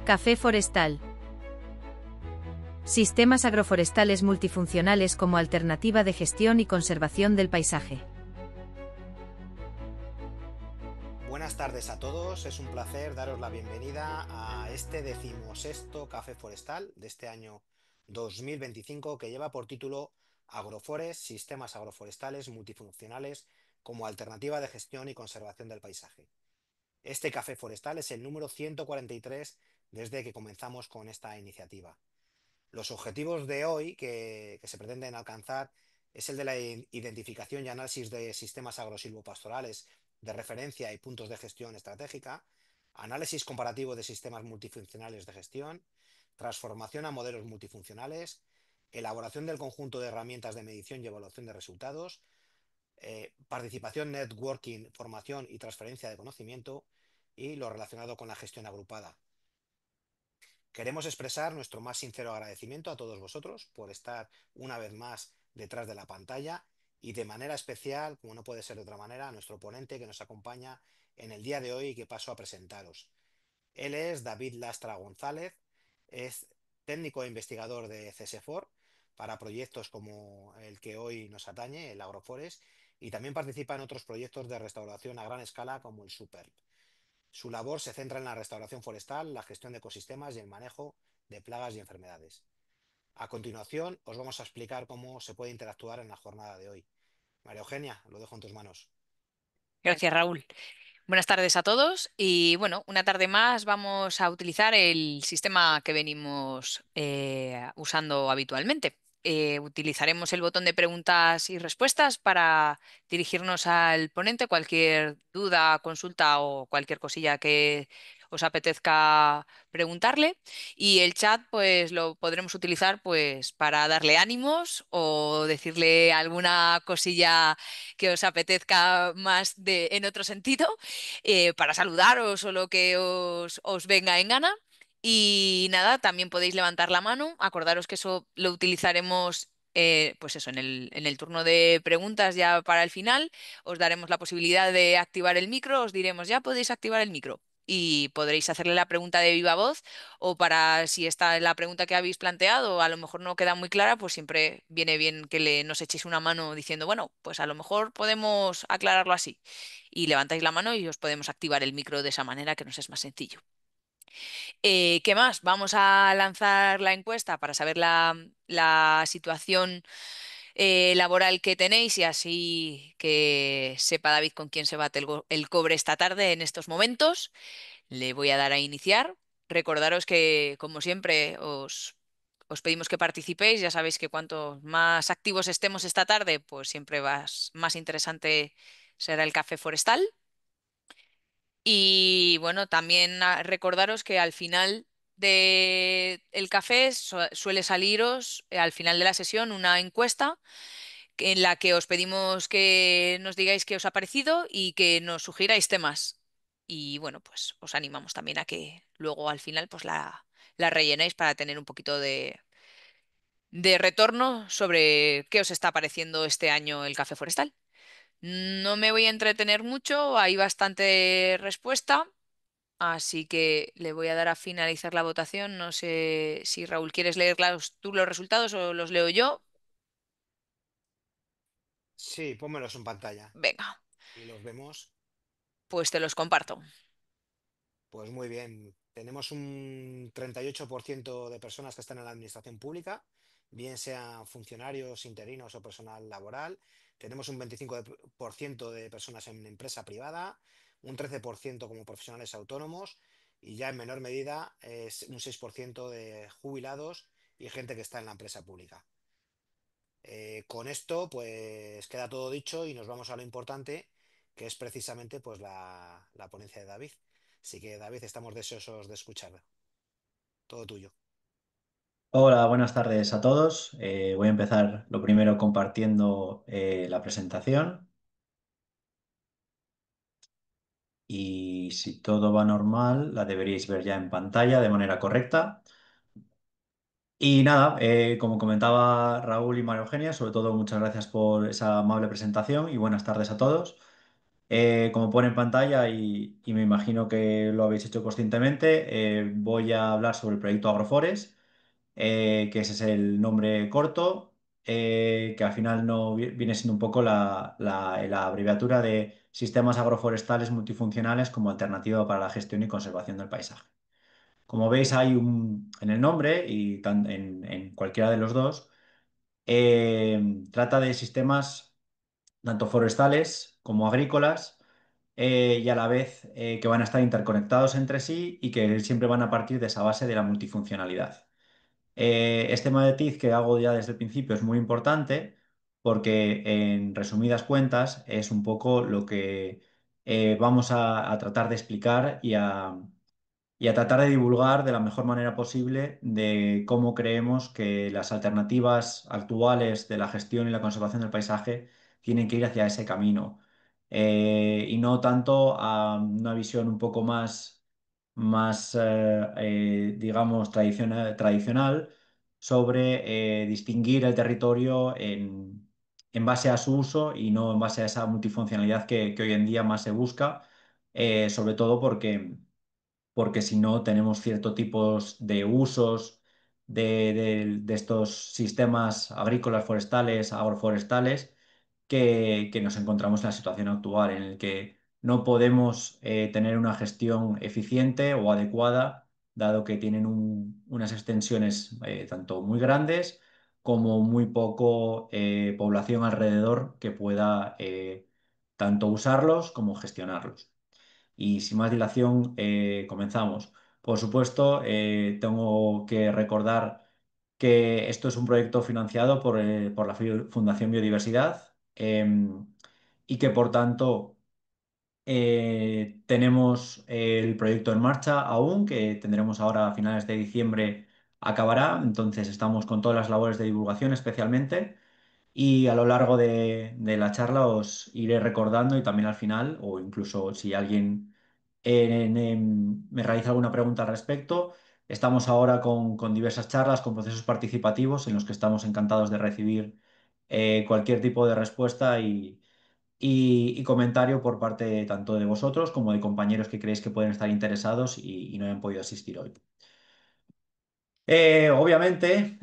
Café forestal. Sistemas agroforestales multifuncionales como alternativa de gestión y conservación del paisaje. Buenas tardes a todos, es un placer daros la bienvenida a este 16º Café Forestal de este año 2025 que lleva por título Agroforest, sistemas agroforestales multifuncionales como alternativa de gestión y conservación del paisaje. Este Café Forestal es el número 143 desde que comenzamos con esta iniciativa. Los objetivos de hoy que se pretenden alcanzar es el de la identificación y análisis de sistemas agrosilvopastorales de referencia y puntos de gestión estratégica, análisis comparativo de sistemas multifuncionales de gestión, transformación a modelos multifuncionales, elaboración del conjunto de herramientas de medición y evaluación de resultados, participación, networking, formación y transferencia de conocimiento y lo relacionado con la gestión agrupada. Queremos expresar nuestro más sincero agradecimiento a todos vosotros por estar una vez más detrás de la pantalla y de manera especial, como no puede ser de otra manera, a nuestro ponente que nos acompaña en el día de hoy y que paso a presentaros. Él es David Lastra González, es técnico e investigador de CSFOR para proyectos como el que hoy nos atañe, el Agroforest, y también participa en otros proyectos de restauración a gran escala como el SUPERP. Su labor se centra en la restauración forestal, la gestión de ecosistemas y el manejo de plagas y enfermedades. A continuación, os vamos a explicar cómo se puede interactuar en la jornada de hoy. María Eugenia, lo dejo en tus manos. Gracias, Raúl. Buenas tardes a todos y bueno, una tarde más vamos a utilizar el sistema que venimos usando habitualmente. Utilizaremos el botón de preguntas y respuestas para dirigirnos al ponente, cualquier duda, consulta o cualquier cosilla que os apetezca preguntarle. Y el chat pues lo podremos utilizar pues para darle ánimos o decirle alguna cosilla que os apetezca más en otro sentido, para saludaros o lo que os venga en gana. Y nada, también podéis levantar la mano. Acordaros que eso lo utilizaremos, pues eso, en el turno de preguntas ya para el final. Os daremos la posibilidad de activar el micro, os diremos ya podéis activar el micro. Y podréis hacerle la pregunta de viva voz o para si está la pregunta que habéis planteado, a lo mejor no queda muy clara, pues siempre viene bien que nos echéis una mano diciendo, bueno, pues a lo mejor podemos aclararlo así. Y levantáis la mano y os podemos activar el micro de esa manera que nos es más sencillo. ¿Qué más? Vamos a lanzar la encuesta para saber la situación laboral que tenéis y así que sepa David con quién se bate el cobre esta tarde en estos momentos. Le voy a dar a iniciar. Recordaros que, como siempre, os pedimos que participéis. Ya sabéis que cuanto más activos estemos esta tarde, pues siempre más interesante será el café forestal. Y bueno, también recordaros que al final del café suele saliros, al final de la sesión, una encuesta en la que os pedimos que nos digáis qué os ha parecido y que nos sugiráis temas. Y bueno, pues os animamos también a que luego al final pues la rellenéis para tener un poquito de retorno sobre qué os está pareciendo este año el café forestal. No me voy a entretener mucho, hay bastante respuesta, así que le voy a dar a finalizar la votación. No sé si Raúl quieres leer tú los resultados o los leo yo. Sí, pónmelos en pantalla Venga, y los vemos. pues te los comparto. Pues muy bien, tenemos un 38% de personas que están en la administración pública, bien sean funcionarios, interinos o personal laboral. Tenemos un 25% de personas en empresa privada, un 13% como profesionales autónomos y ya en menor medida es un 6% de jubilados y gente que está en la empresa pública. Con esto, pues queda todo dicho y nos vamos a lo importante, que es precisamente pues la ponencia de David. Así que, David, estamos deseosos de escuchar. Todo tuyo. Hola, buenas tardes a todos. Voy a empezar lo primero compartiendo la presentación y si todo va normal la deberíais ver ya en pantalla de manera correcta. Y nada, como comentaba Raúl y María Eugenia, sobre todo muchas gracias por esa amable presentación y buenas tardes a todos. Como pone en pantalla y me imagino que lo habéis hecho conscientemente, voy a hablar sobre el proyecto Agroforest, que ese es el nombre corto, que al final no viene siendo un poco la abreviatura de Sistemas Agroforestales Multifuncionales como alternativa para la gestión y conservación del paisaje. Como veis, hay en el nombre y en cualquiera de los dos, trata de sistemas tanto forestales como agrícolas, y a la vez que van a estar interconectados entre sí y que siempre van a partir de esa base de la multifuncionalidad. Este matiz que hago ya desde el principio es muy importante porque, en resumidas cuentas, es un poco lo que vamos a tratar de explicar y a tratar de divulgar de la mejor manera posible de cómo creemos que las alternativas actuales de la gestión y la conservación del paisaje tienen que ir hacia ese camino. Y no tanto a una visión un poco más digamos, tradicional sobre distinguir el territorio en base a su uso y no en base a esa multifuncionalidad que hoy en día más se busca, sobre todo porque si no tenemos ciertos tipos de usos de estos sistemas agrícolas, forestales, agroforestales, que nos encontramos en la situación actual, en el que no podemos tener una gestión eficiente o adecuada, dado que tienen unas extensiones tanto muy grandes como muy poco población alrededor que pueda tanto usarlos como gestionarlos. Y sin más dilación, comenzamos. Por supuesto, tengo que recordar que esto es un proyecto financiado por la Fundación Biodiversidad, y que por tanto tenemos el proyecto en marcha aún, que tendremos ahora a finales de diciembre acabará. Entonces estamos con todas las labores de divulgación especialmente. Y a lo largo de la charla os iré recordando y también al final, o incluso si alguien me realiza alguna pregunta al respecto, estamos ahora con diversas charlas, con procesos participativos en los que estamos encantados de recibir cualquier tipo de respuesta y comentario por parte tanto de vosotros como de compañeros que creéis que pueden estar interesados y no hayan podido asistir hoy. Obviamente,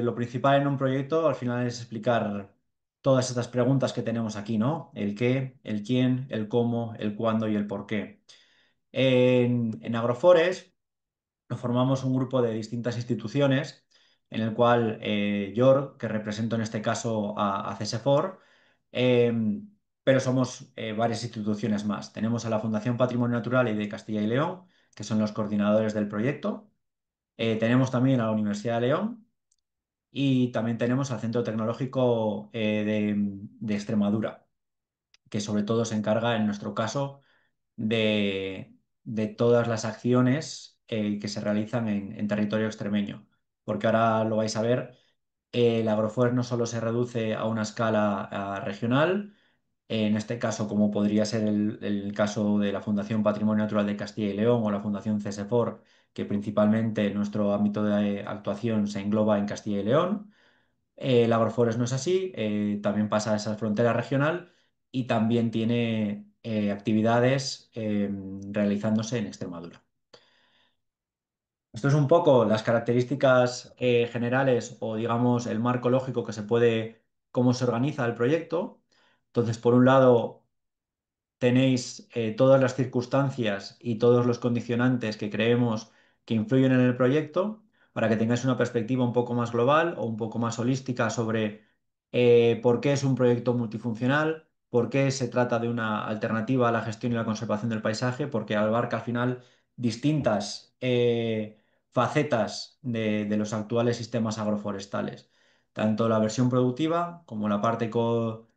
lo principal en un proyecto al final es explicar todas estas preguntas que tenemos aquí, ¿no? El qué, el quién, el cómo, el cuándo y el por qué. En Agroforest nos formamos un grupo de distintas instituciones en el cual yo, que represento en este caso a CESEFOR, eh, pero somos varias instituciones más. Tenemos a la Fundación Patrimonio Natural y de Castilla y León, que son los coordinadores del proyecto. Tenemos también a la Universidad de León y también tenemos al Centro Tecnológico de Extremadura, que sobre todo se encarga, en nuestro caso, de todas las acciones que se realizan en territorio extremeño. Porque ahora lo vais a ver, el Agroforest no solo se reduce a una escala regional, en este caso, como podría ser el caso de la Fundación Patrimonio Natural de Castilla y León o la Fundación CESEFOR, que principalmente nuestro ámbito de actuación se engloba en Castilla y León. El Agroforest no es así, también pasa a esa frontera regional y también tiene actividades realizándose en Extremadura. Esto es un poco las características generales o, digamos, el marco lógico cómo se organiza el proyecto. Entonces, por un lado, tenéis todas las circunstancias y todos los condicionantes que creemos que influyen en el proyecto para que tengáis una perspectiva un poco más global o un poco más holística sobre por qué es un proyecto multifuncional, por qué se trata de una alternativa a la gestión y la conservación del paisaje, porque abarca al final distintas facetas de los actuales sistemas agroforestales. Tanto la versión productiva como la parte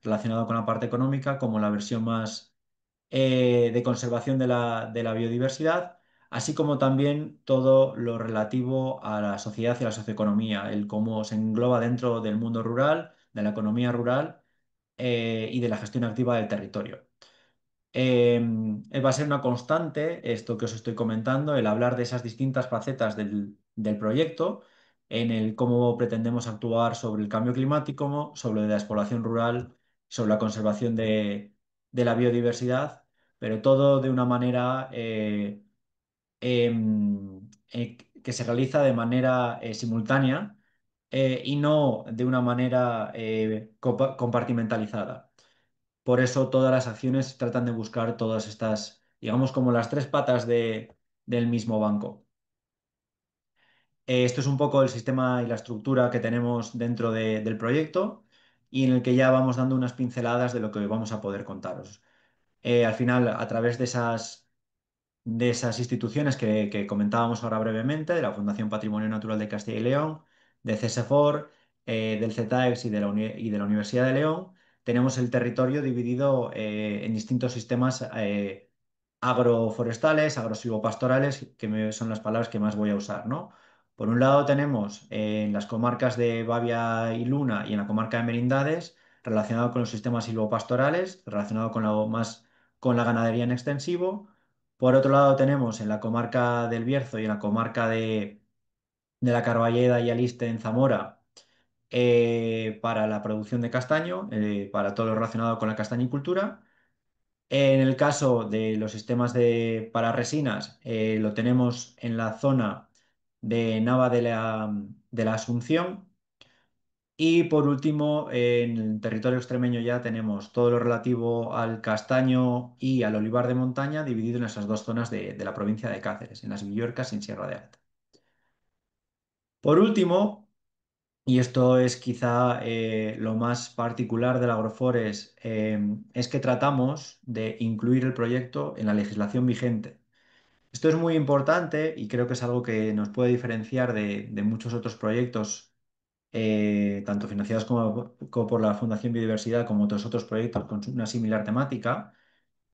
relacionada con la parte económica, como la versión más de conservación de la biodiversidad, así como también todo lo relativo a la sociedad y a la socioeconomía, el cómo se engloba dentro del mundo rural, de la economía rural y de la gestión activa del territorio. Va a ser una constante esto que os estoy comentando, el hablar de esas distintas facetas del proyecto, en el cómo pretendemos actuar sobre el cambio climático, sobre la despoblación rural, sobre la conservación de la biodiversidad, pero todo de una manera que se realiza de manera simultánea y no de una manera compartimentalizada. Por eso todas las acciones tratan de buscar todas estas, digamos, como las tres patas del mismo banco. Esto es un poco el sistema y la estructura que tenemos dentro del proyecto y en el que ya vamos dando unas pinceladas de lo que vamos a poder contaros. Al final, a través de esas instituciones que comentábamos ahora brevemente, de la Fundación Patrimonio Natural de Castilla y León, de CESEFOR, del CETAEX y de la Universidad de León, tenemos el territorio dividido en distintos sistemas agroforestales, agrosilvopastorales, son las palabras que más voy a usar, ¿no? Por un lado tenemos en las comarcas de Bavia y Luna y en la comarca de Merindades, relacionado con los sistemas silvopastorales, relacionado con la ganadería en extensivo. Por otro lado tenemos en la comarca del Bierzo y en la comarca de la Carballeda y Aliste en Zamora, para la producción de castaño, para todo lo relacionado con la castañicultura. En el caso de los sistemas para resinas, lo tenemos en la zona de Nava de la Asunción. Y por último, en el territorio extremeño ya tenemos todo lo relativo al castaño y al olivar de montaña, dividido en esas dos zonas de la provincia de Cáceres, en las Villuercas y en Sierra de Alta. Por último, y esto es quizá lo más particular del Agroforest, es que tratamos de incluir el proyecto en la legislación vigente. Esto es muy importante y creo que es algo que nos puede diferenciar de muchos otros proyectos, tanto financiados como por la Fundación Biodiversidad, como otros proyectos con una similar temática,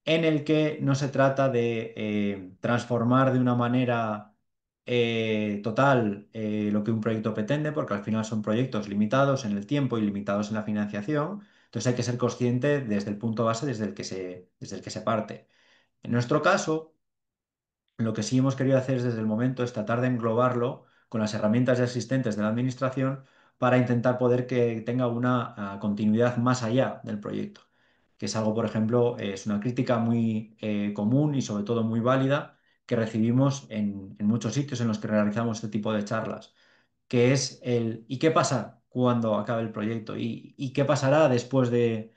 en el que no se trata de transformar de una manera total lo que un proyecto pretende, porque al final son proyectos limitados en el tiempo y limitados en la financiación. Entonces hay que ser consciente desde el punto base desde el que se parte. En nuestro caso, lo que sí hemos querido hacer desde el momento es tratar de englobarlo con las herramientas ya existentes de la administración para intentar poder que tenga una continuidad más allá del proyecto, que es algo, por ejemplo, es una crítica muy común y sobre todo muy válida que recibimos en muchos sitios en los que realizamos este tipo de charlas, que es ¿y qué pasa cuando acabe el proyecto? ¿Y qué pasará después de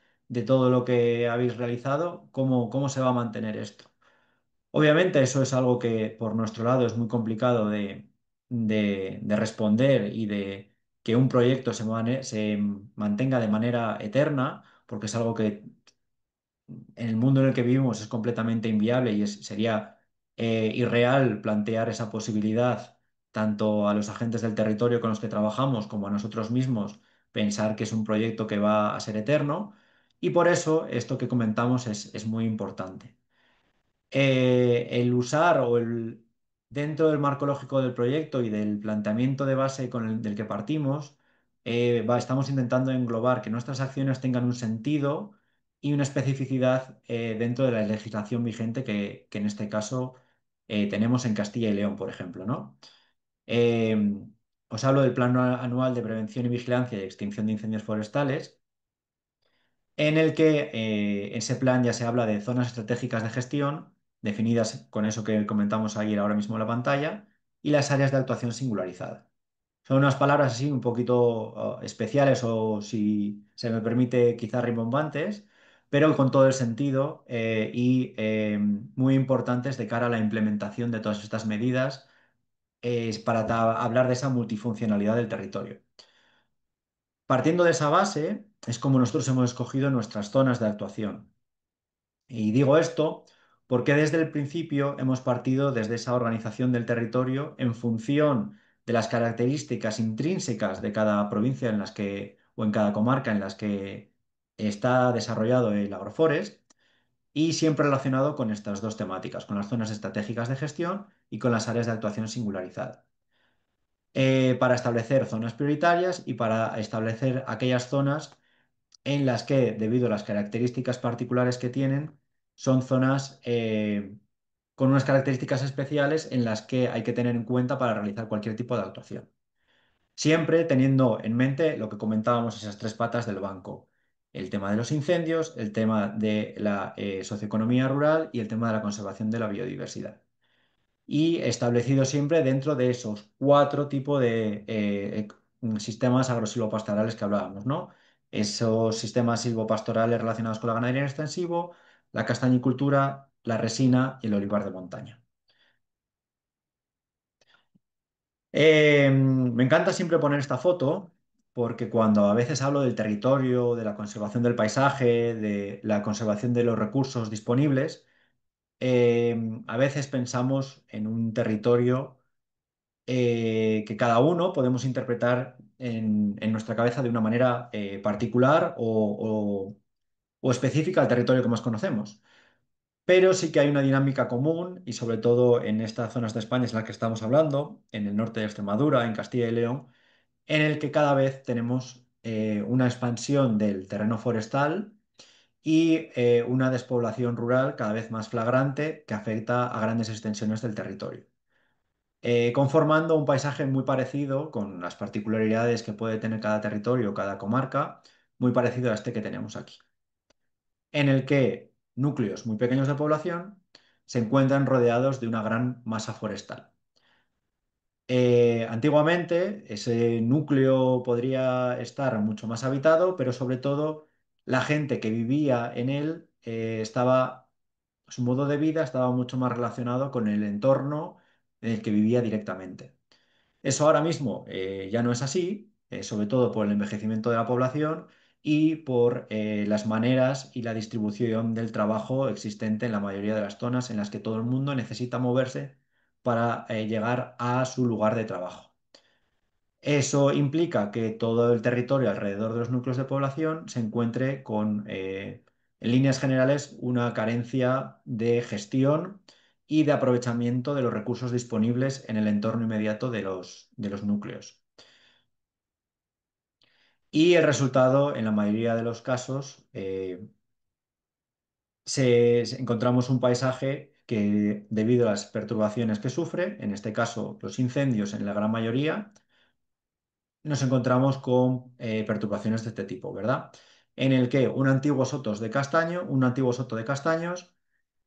todo lo que habéis realizado? ¿Cómo se va a mantener esto? Obviamente eso es algo que por nuestro lado es muy complicado de responder y de que un proyecto se mantenga de manera eterna, porque es algo que en el mundo en el que vivimos es completamente inviable y sería irreal plantear esa posibilidad tanto a los agentes del territorio con los que trabajamos como a nosotros mismos, pensar que es un proyecto que va a ser eterno, y por eso esto que comentamos es muy importante. El usar dentro del marco lógico del proyecto y del planteamiento de base del que partimos, estamos intentando englobar que nuestras acciones tengan un sentido y una especificidad dentro de la legislación vigente que en este caso tenemos en Castilla y León, por ejemplo, ¿no? Eh, Os hablo del Plan Anual de Prevención y Vigilancia y Extinción de Incendios Forestales, en el que ese plan ya se habla de zonas estratégicas de gestión, definidas con eso que comentamos ayer ahora mismo en la pantalla, y las áreas de actuación singularizada. Son unas palabras así un poquito especiales o, si se me permite, quizás rimbombantes, pero con todo el sentido y muy importantes de cara a la implementación de todas estas medidas para hablar de esa multifuncionalidad del territorio. Partiendo de esa base, es como nosotros hemos escogido nuestras zonas de actuación. Y digo esto porque desde el principio hemos partido desde esa organización del territorio en función de las características intrínsecas de cada provincia o en cada comarca en las que está desarrollado el agroforest, y siempre relacionado con estas dos temáticas, con las zonas estratégicas de gestión y con las áreas de actuación singularizada, para establecer zonas prioritarias y para establecer aquellas zonas en las que, debido a las características particulares que tienen, son zonas con unas características especiales en las que hay que tener en cuenta para realizar cualquier tipo de actuación. Siempre teniendo en mente lo que comentábamos, esas tres patas del banco. el tema de los incendios, el tema de la socioeconomía rural y el tema de la conservación de la biodiversidad. Y establecido siempre dentro de esos cuatro tipos de sistemas agrosilvopastorales que hablábamos, ¿no? Esos sistemas silvopastorales relacionados con la ganadería en extensivo, la castañicultura, la resina y el olivar de montaña. Me encanta siempre poner esta foto porque cuando a veces hablo del territorio, de la conservación del paisaje, de la conservación de los recursos disponibles, a veces pensamos en un territorio que cada uno podemos interpretar en nuestra cabeza de una manera particular o específica al territorio que más conocemos. Pero sí que hay una dinámica común y sobre todo en estas zonas de España en las que estamos hablando, en el norte de Extremadura, en Castilla y León, en el que cada vez tenemos una expansión del terreno forestal y una despoblación rural cada vez más flagrante que afecta a grandes extensiones del territorio, conformando un paisaje muy parecido, con las particularidades que puede tener cada territorio, cada comarca, muy parecido a este que tenemos aquí, en el que núcleos muy pequeños de población se encuentran rodeados de una gran masa forestal. Antiguamente ese núcleo podría estar mucho más habitado, pero sobre todo la gente que vivía en él su modo de vida estaba mucho más relacionado con el entorno en el que vivía directamente. Eso ahora mismo ya no es así, sobre todo por el envejecimiento de la población y por las maneras y la distribución del trabajo existente en la mayoría de las zonas en las que todo el mundo necesita moverse para llegar a su lugar de trabajo. Eso implica que todo el territorio alrededor de los núcleos de población se encuentre con, en líneas generales, una carencia de gestión y de aprovechamiento de los recursos disponibles en el entorno inmediato de los núcleos. Y el resultado, en la mayoría de los casos, encontramos un paisaje que, debido a las perturbaciones que sufre, en este caso los incendios en la gran mayoría, nos encontramos con perturbaciones de este tipo, ¿verdad? En el que un antiguo soto de castaños,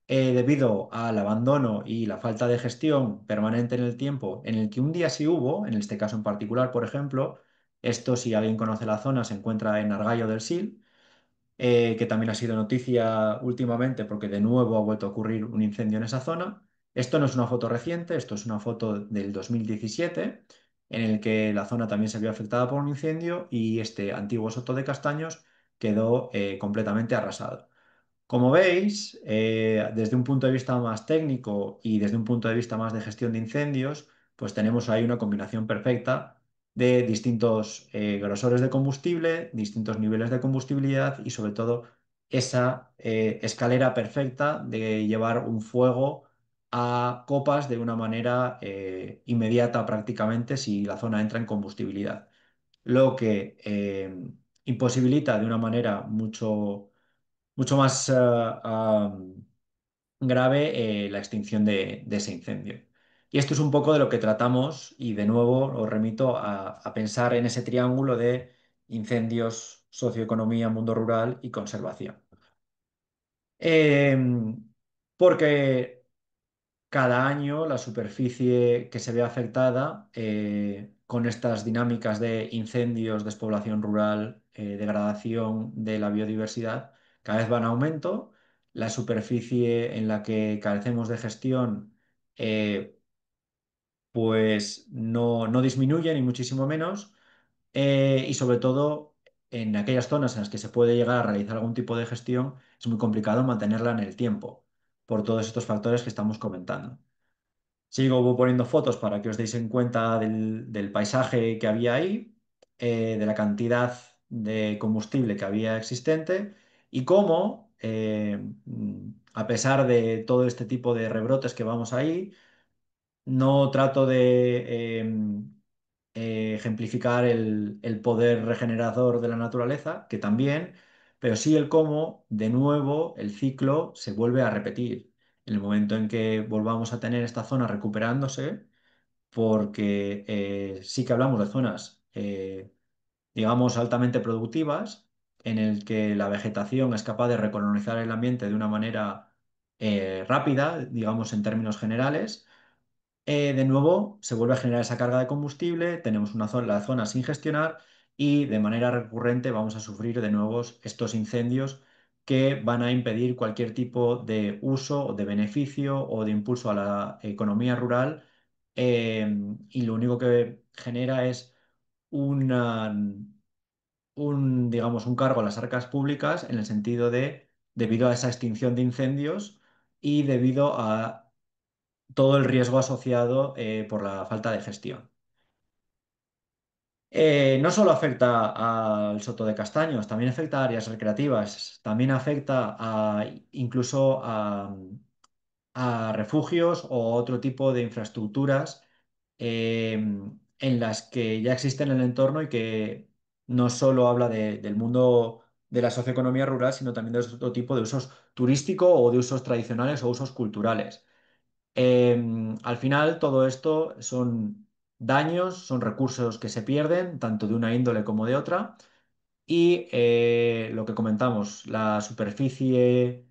debido al abandono y la falta de gestión permanente en el tiempo, en el que un día sí hubo, en este caso en particular, por ejemplo, esto si alguien conoce la zona, se encuentra en Argallo del Sil, que también ha sido noticia últimamente porque de nuevo ha vuelto a ocurrir un incendio en esa zona. Esto no es una foto reciente, esto es una foto del 2017, en el que la zona también se vio afectada por un incendio y este antiguo soto de castaños quedó completamente arrasado. Como veis, desde un punto de vista más técnico y desde un punto de vista más de gestión de incendios, pues tenemos ahí una combinación perfecta de distintos grosores de combustible, distintos niveles de combustibilidad y sobre todo esa escalera perfecta de llevar un fuego a copas de una manera inmediata prácticamente si la zona entra en combustibilidad, lo que imposibilita de una manera mucho más grave la extinción de ese incendio. Y esto es un poco de lo que tratamos y de nuevo os remito a pensar en ese triángulo de incendios, socioeconomía, mundo rural y conservación. Porque cada año la superficie que se ve afectada con estas dinámicas de incendios, despoblación rural, degradación de la biodiversidad, cada vez va en aumento. La superficie en la que carecemos de gestión, pues no disminuye ni muchísimo menos. Y sobre todo en aquellas zonas en las que se puede llegar a realizar algún tipo de gestión, es muy complicado mantenerla en el tiempo por todos estos factores que estamos comentando. Sigo poniendo fotos para que os deis en cuenta del paisaje que había ahí, de la cantidad de combustible que había existente y cómo, a pesar de todo este tipo de rebrotes que vamos ahí, no trato de ejemplificar el poder regenerador de la naturaleza, que también, pero sí el cómo, de nuevo, el ciclo se vuelve a repetir. En el momento en que volvamos a tener esta zona recuperándose, porque sí que hablamos de zonas, digamos, altamente productivas, en el que la vegetación es capaz de recolonizar el ambiente de una manera rápida, digamos en términos generales, de nuevo se vuelve a generar esa carga de combustible, tenemos la zona sin gestionar y de manera recurrente vamos a sufrir de nuevo estos incendios que van a impedir cualquier tipo de uso o de beneficio o de impulso a la economía rural, y lo único que genera es una, digamos, un cargo a las arcas públicas en el sentido de, debido a esa extinción de incendios y debido a todo el riesgo asociado por la falta de gestión. No solo afecta al Soto de Castaños, también afecta a áreas recreativas, también afecta incluso a refugios o otro tipo de infraestructuras en las que ya existen en el entorno y que no solo habla del mundo de la socioeconomía rural, sino también de otro tipo de usos turístico o de usos tradicionales o usos culturales. Al final, todo esto son daños, son recursos que se pierden, tanto de una índole como de otra. Y lo que comentamos, la superficie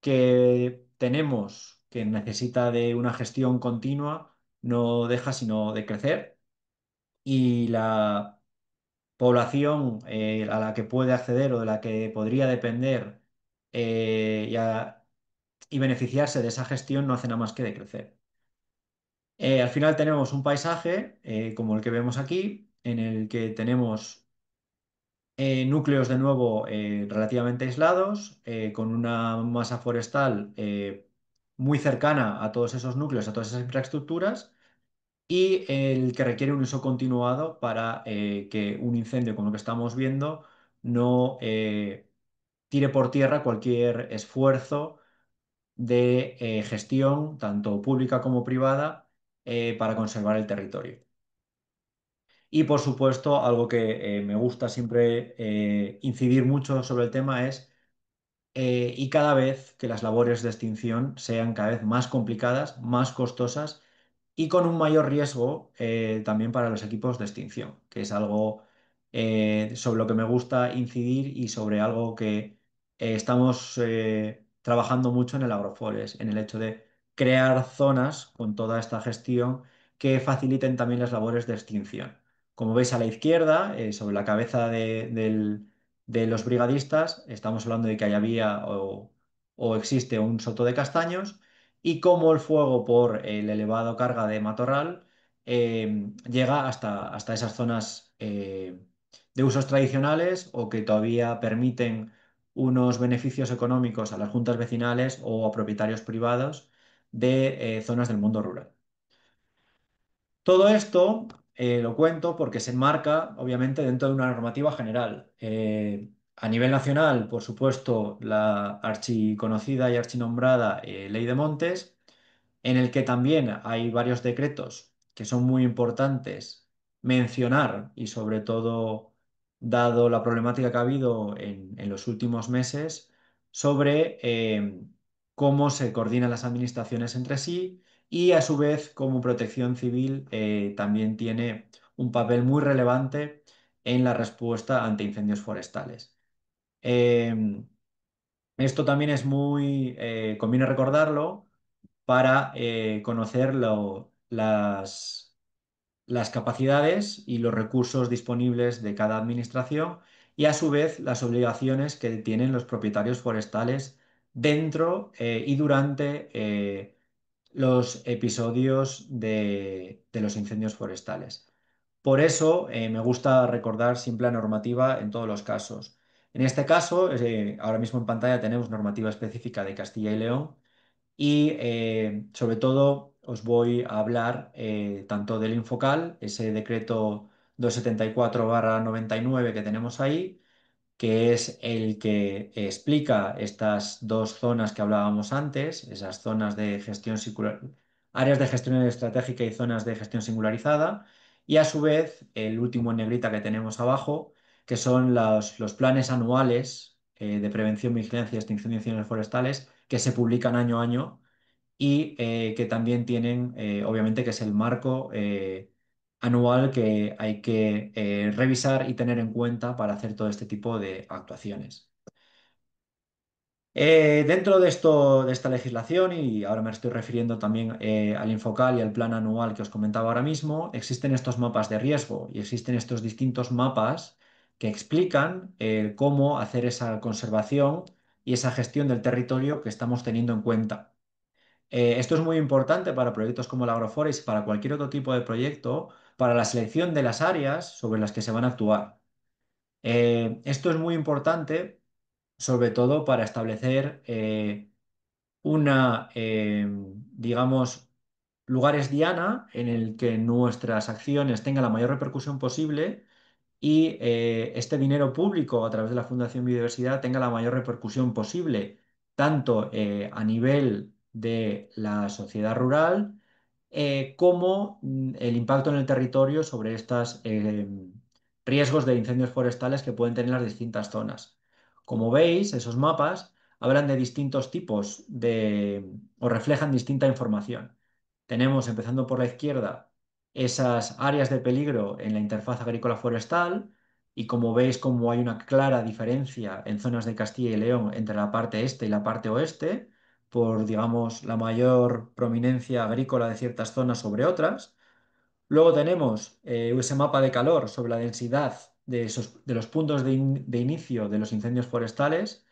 que tenemos, que necesita de una gestión continua, no deja sino de crecer. Y la población a la que puede acceder o de la que podría depender y beneficiarse de esa gestión no hace nada más que decrecer. Al final tenemos un paisaje como el que vemos aquí, en el que tenemos núcleos de nuevo relativamente aislados, con una masa forestal muy cercana a todos esos núcleos, a todas esas infraestructuras, y el que requiere un uso continuado para que un incendio como lo que estamos viendo no tire por tierra cualquier esfuerzo de gestión, tanto pública como privada, para conservar el territorio. Y por supuesto, algo que me gusta siempre incidir mucho sobre el tema es, y cada vez que las labores de extinción sean cada vez más complicadas, más costosas y con un mayor riesgo también para los equipos de extinción, que es algo sobre lo que me gusta incidir y sobre algo que estamos trabajando mucho en el Agroforest, en el hecho de crear zonas con toda esta gestión que faciliten también las labores de extinción. Como veis a la izquierda, sobre la cabeza de los brigadistas, estamos hablando de que ahí había o existe un soto de castaños y cómo el fuego por el elevado carga de matorral llega hasta esas zonas de usos tradicionales o que todavía permiten unos beneficios económicos a las juntas vecinales o a propietarios privados de zonas del mundo rural. Todo esto lo cuento porque se enmarca, obviamente, dentro de una normativa general. A nivel nacional, por supuesto, la archiconocida y archinombrada Ley de Montes, en el que también hay varios decretos que son muy importantes mencionar y sobre todo, dado la problemática que ha habido en los últimos meses, sobre cómo se coordinan las administraciones entre sí y a su vez cómo Protección Civil también tiene un papel muy relevante en la respuesta ante incendios forestales. Em, Esto también es conviene recordarlo para conocer las capacidades y los recursos disponibles de cada administración y a su vez las obligaciones que tienen los propietarios forestales dentro y durante los episodios de los incendios forestales. Por eso me gusta recordar siempre la normativa en todos los casos. En este caso, ahora mismo en pantalla tenemos normativa específica de Castilla y León y sobre todo os voy a hablar tanto del Infocal, ese decreto 274/99 que tenemos ahí, que es el que explica estas dos zonas que hablábamos antes, esas zonas de gestión singular, áreas de gestión estratégica y zonas de gestión singularizada, y a su vez el último en negrita que tenemos abajo, que son los planes anuales de prevención, vigilancia y extinción de incendios forestales que se publican año a año y que también tienen, obviamente, que es el marco anual que hay que revisar y tener en cuenta para hacer todo este tipo de actuaciones. Dentro de esto, de esta legislación, y ahora me estoy refiriendo también al Infocal y al plan anual que os comentaba ahora mismo, existen estos mapas de riesgo y existen estos distintos mapas que explican cómo hacer esa conservación y esa gestión del territorio que estamos teniendo en cuenta. Esto es muy importante para proyectos como el Agroforest y para cualquier otro tipo de proyecto, para la selección de las áreas sobre las que se van a actuar. Esto es muy importante, sobre todo para establecer digamos, lugares diana en el que nuestras acciones tengan la mayor repercusión posible y este dinero público a través de la Fundación Biodiversidad tenga la mayor repercusión posible, tanto a nivel de la sociedad rural como el impacto en el territorio sobre estos riesgos de incendios forestales que pueden tener las distintas zonas. Como veis, esos mapas hablan de distintos tipos o reflejan distinta información. Tenemos, empezando por la izquierda, esas áreas de peligro en la interfaz agrícola forestal y como veis como hay una clara diferencia en zonas de Castilla y León entre la parte este y la parte oeste, por, digamos, la mayor prominencia agrícola de ciertas zonas sobre otras. Luego tenemos ese mapa de calor sobre la densidad de los puntos de inicio de los incendios forestales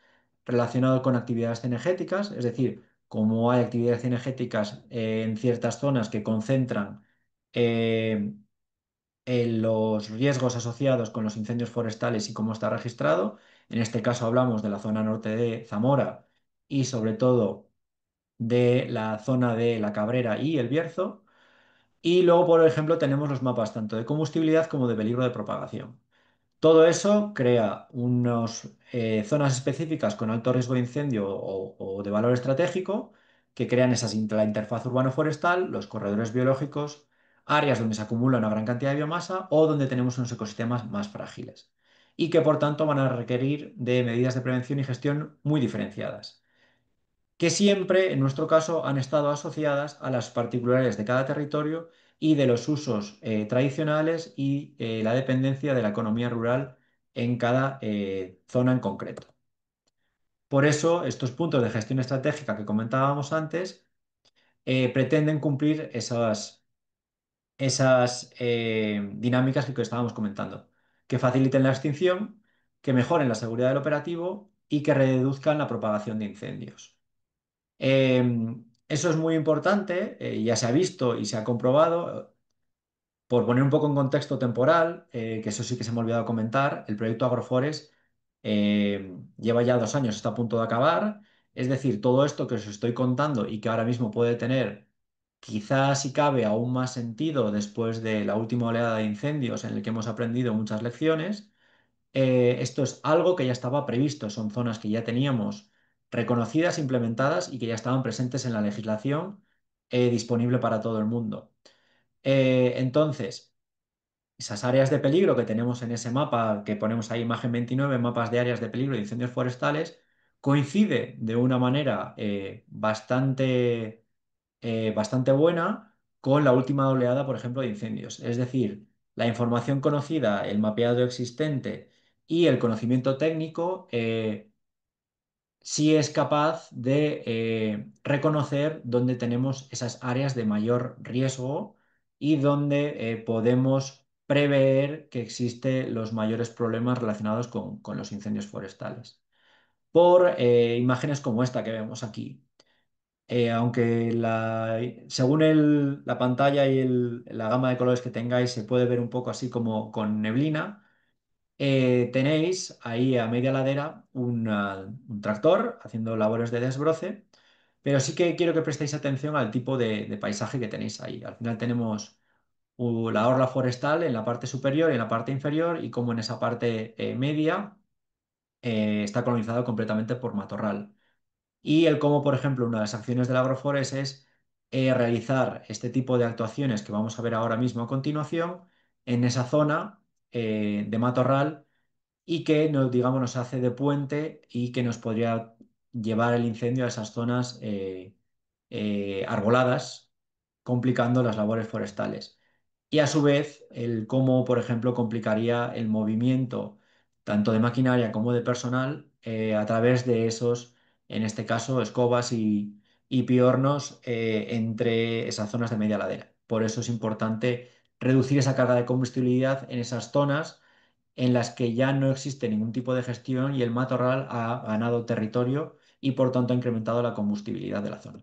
relacionado con actividades cinegéticas, es decir, como hay actividades cinegéticas en ciertas zonas que concentran eh, en los riesgos asociados con los incendios forestales y cómo está registrado. En este caso hablamos de la zona norte de Zamora y sobre todo de la zona de La Cabrera y El Bierzo. Y luego, por ejemplo, tenemos los mapas tanto de combustibilidad como de peligro de propagación. Todo eso crea unas zonas específicas con alto riesgo de incendio o de valor estratégico que crean la interfaz urbano-forestal, los corredores biológicos, áreas donde se acumula una gran cantidad de biomasa o donde tenemos unos ecosistemas más frágiles y que por tanto van a requerir de medidas de prevención y gestión muy diferenciadas que siempre, en nuestro caso, han estado asociadas a las particularidades de cada territorio y de los usos tradicionales y la dependencia de la economía rural en cada zona en concreto. Por eso, estos puntos de gestión estratégica que comentábamos antes pretenden cumplir esas dinámicas que estábamos comentando, que faciliten la extinción, que mejoren la seguridad del operativo y que reduzcan la propagación de incendios. Eso es muy importante, ya se ha visto y se ha comprobado. Por poner un poco en contexto temporal, que eso sí que se me ha olvidado comentar, el proyecto Agroforest lleva ya 2 años, está a punto de acabar. Es decir, todo esto que os estoy contando y que ahora mismo puede tener, quizás si cabe, aún más sentido después de la última oleada de incendios en el que hemos aprendido muchas lecciones. Esto es algo que ya estaba previsto, son zonas que ya teníamos reconocidas, implementadas y que ya estaban presentes en la legislación disponible para todo el mundo. Entonces, esas áreas de peligro que tenemos en ese mapa que ponemos ahí, imagen 29, mapas de áreas de peligro de incendios forestales, coincide de una manera bastante buena con la última oleada, por ejemplo, de incendios. Es decir, la información conocida, el mapeado existente y el conocimiento técnico sí es capaz de reconocer dónde tenemos esas áreas de mayor riesgo y dónde podemos prever que existen los mayores problemas relacionados con los incendios forestales. Por imágenes como esta que vemos aquí. Aunque según la pantalla y la gama de colores que tengáis se puede ver un poco así como con neblina, tenéis ahí a media ladera un tractor haciendo labores de desbroce, pero sí que quiero que prestéis atención al tipo de paisaje que tenéis ahí. Al final tenemos la orla forestal en la parte superior y en la parte inferior y como en esa parte media está colonizado completamente por matorral. Y el cómo, por ejemplo, una de las acciones del Agroforest es realizar este tipo de actuaciones que vamos a ver ahora mismo a continuación en esa zona de matorral y que nos, digamos, nos hace de puente y que nos podría llevar el incendio a esas zonas arboladas, complicando las labores forestales. y a su vez el cómo, por ejemplo, complicaría el movimiento tanto de maquinaria como de personal a través de esos, en este caso, escobas y piornos entre esas zonas de media ladera. Por eso es importante reducir esa carga de combustibilidad en esas zonas en las que ya no existe ningún tipo de gestión y el matorral ha ganado territorio y por tanto ha incrementado la combustibilidad de la zona.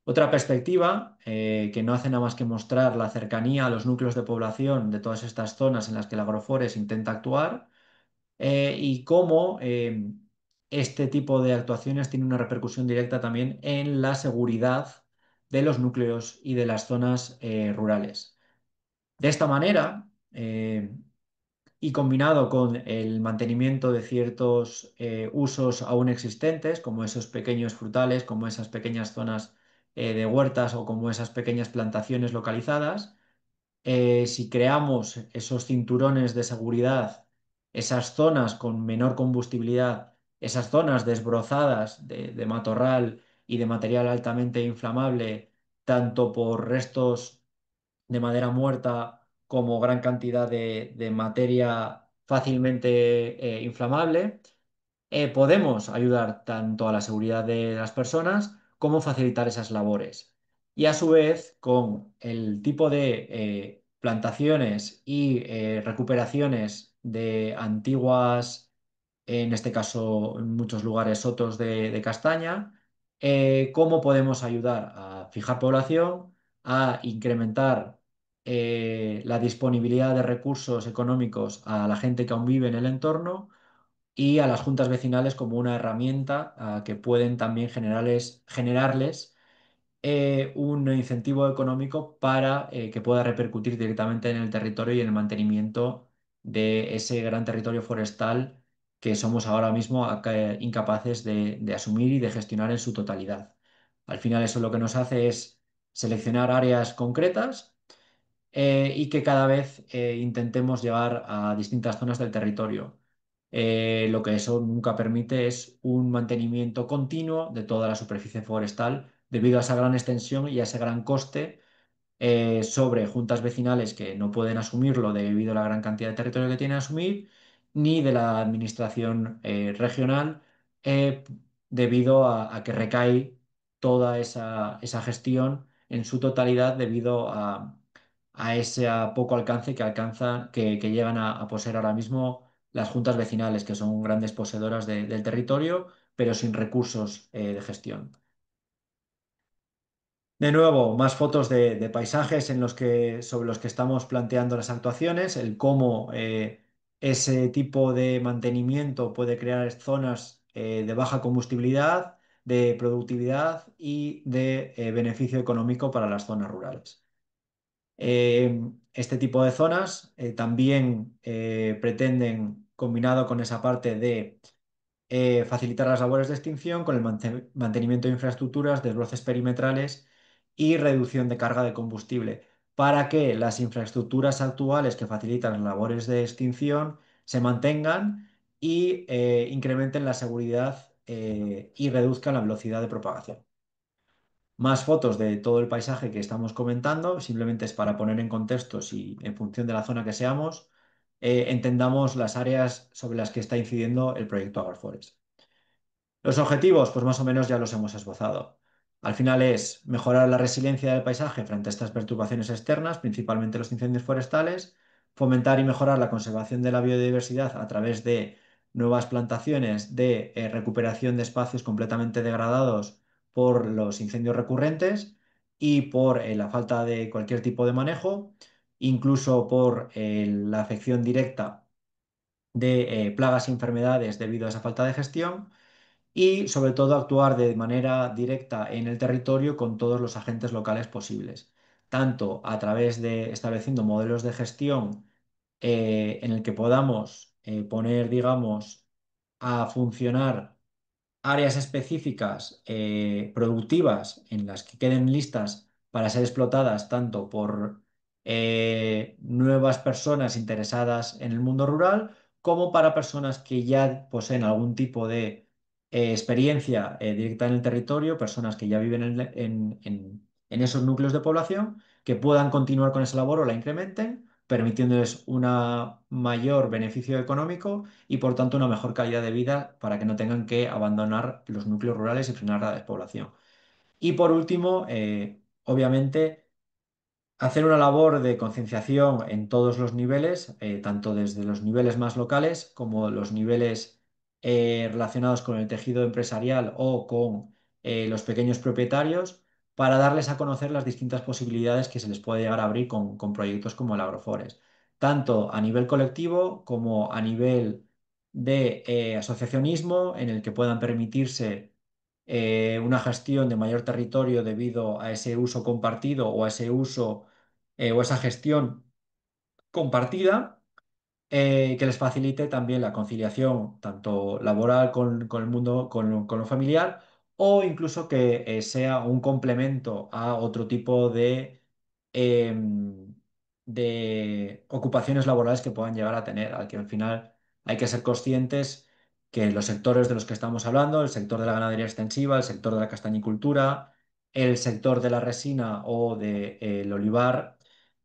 Otra perspectiva, que no hace nada más que mostrar la cercanía a los núcleos de población de todas estas zonas en las que el Agroforest intenta actuar, y cómo este tipo de actuaciones tiene una repercusión directa también en la seguridad de los núcleos y de las zonas rurales. De esta manera, y combinado con el mantenimiento de ciertos usos aún existentes, como esos pequeños frutales, como esas pequeñas zonas de huertas o como esas pequeñas plantaciones localizadas, si creamos esos cinturones de seguridad, esas zonas con menor combustibilidad, esas zonas desbrozadas de matorral y de material altamente inflamable, tanto por restos de madera muerta como gran cantidad de materia fácilmente inflamable, podemos ayudar tanto a la seguridad de las personas como facilitar esas labores. Y a su vez, con el tipo de plantaciones y recuperaciones de antiguas, en este caso en muchos lugares sotos de castaña, cómo podemos ayudar a fijar población, a incrementar la disponibilidad de recursos económicos a la gente que aún vive en el entorno y a las juntas vecinales como una herramienta que pueden también generarles un incentivo económico para que pueda repercutir directamente en el territorio y en el mantenimiento de ese gran territorio forestal que somos ahora mismo incapaces de asumir y de gestionar en su totalidad. Al final eso lo que nos hace es seleccionar áreas concretas y que cada vez intentemos llegar a distintas zonas del territorio. Lo que eso nunca permite es un mantenimiento continuo de toda la superficie forestal debido a esa gran extensión y a ese gran coste sobre juntas vecinales que no pueden asumirlo debido a la gran cantidad de territorio que tienen que asumir, ni de la administración regional eh, debido a que recae toda esa gestión en su totalidad debido a ese poco alcance que llegan a poseer ahora mismo las juntas vecinales, que son grandes poseedoras del territorio, pero sin recursos de gestión. De nuevo, más fotos de paisajes sobre los que estamos planteando las actuaciones, el cómo ese tipo de mantenimiento puede crear zonas de baja combustibilidad, de productividad y de beneficio económico para las zonas rurales. Este tipo de zonas también pretenden, combinado con esa parte de facilitar las labores de extinción con el mantenimiento de infraestructuras, desbroces perimetrales y reducción de carga de combustible, para que las infraestructuras actuales que facilitan las labores de extinción se mantengan y incrementen la seguridad y reduzcan la velocidad de propagación. Más fotos de todo el paisaje que estamos comentando, simplemente es para poner en contexto si en función de la zona que seamos, entendamos las áreas sobre las que está incidiendo el proyecto Agroforest. Los objetivos, pues más o menos ya los hemos esbozado. Al final es mejorar la resiliencia del paisaje frente a estas perturbaciones externas, principalmente los incendios forestales, fomentar y mejorar la conservación de la biodiversidad a través de nuevas plantaciones de recuperación de espacios completamente degradados por los incendios recurrentes y por la falta de cualquier tipo de manejo, incluso por la afección directa de plagas y enfermedades debido a esa falta de gestión y sobre todo actuar de manera directa en el territorio con todos los agentes locales posibles, tanto a través de estableciendo modelos de gestión en el que podamos poner, digamos, a funcionar áreas específicas productivas en las que queden listas para ser explotadas tanto por nuevas personas interesadas en el mundo rural como para personas que ya poseen algún tipo de experiencia directa en el territorio, personas que ya viven en esos núcleos de población que puedan continuar con esa labor o la incrementen, permitiéndoles un mayor beneficio económico y por tanto una mejor calidad de vida para que no tengan que abandonar los núcleos rurales y frenar la despoblación. Y por último, obviamente, hacer una labor de concienciación en todos los niveles, tanto desde los niveles más locales como los niveles relacionados con el tejido empresarial o con los pequeños propietarios, para darles a conocer las distintas posibilidades que se les puede llegar a abrir con proyectos como el Agroforest, tanto a nivel colectivo como a nivel de asociacionismo, en el que puedan permitirse una gestión de mayor territorio debido a ese uso compartido o a ese uso o esa gestión compartida, que les facilite también la conciliación tanto laboral con el mundo, con lo familiar, o incluso que sea un complemento a otro tipo em, de ocupaciones laborales que puedan llegar a tener, al que al final hay que ser conscientes que los sectores de los que estamos hablando, el sector de la ganadería extensiva, el sector de la castañicultura, el sector de la resina o del olivar,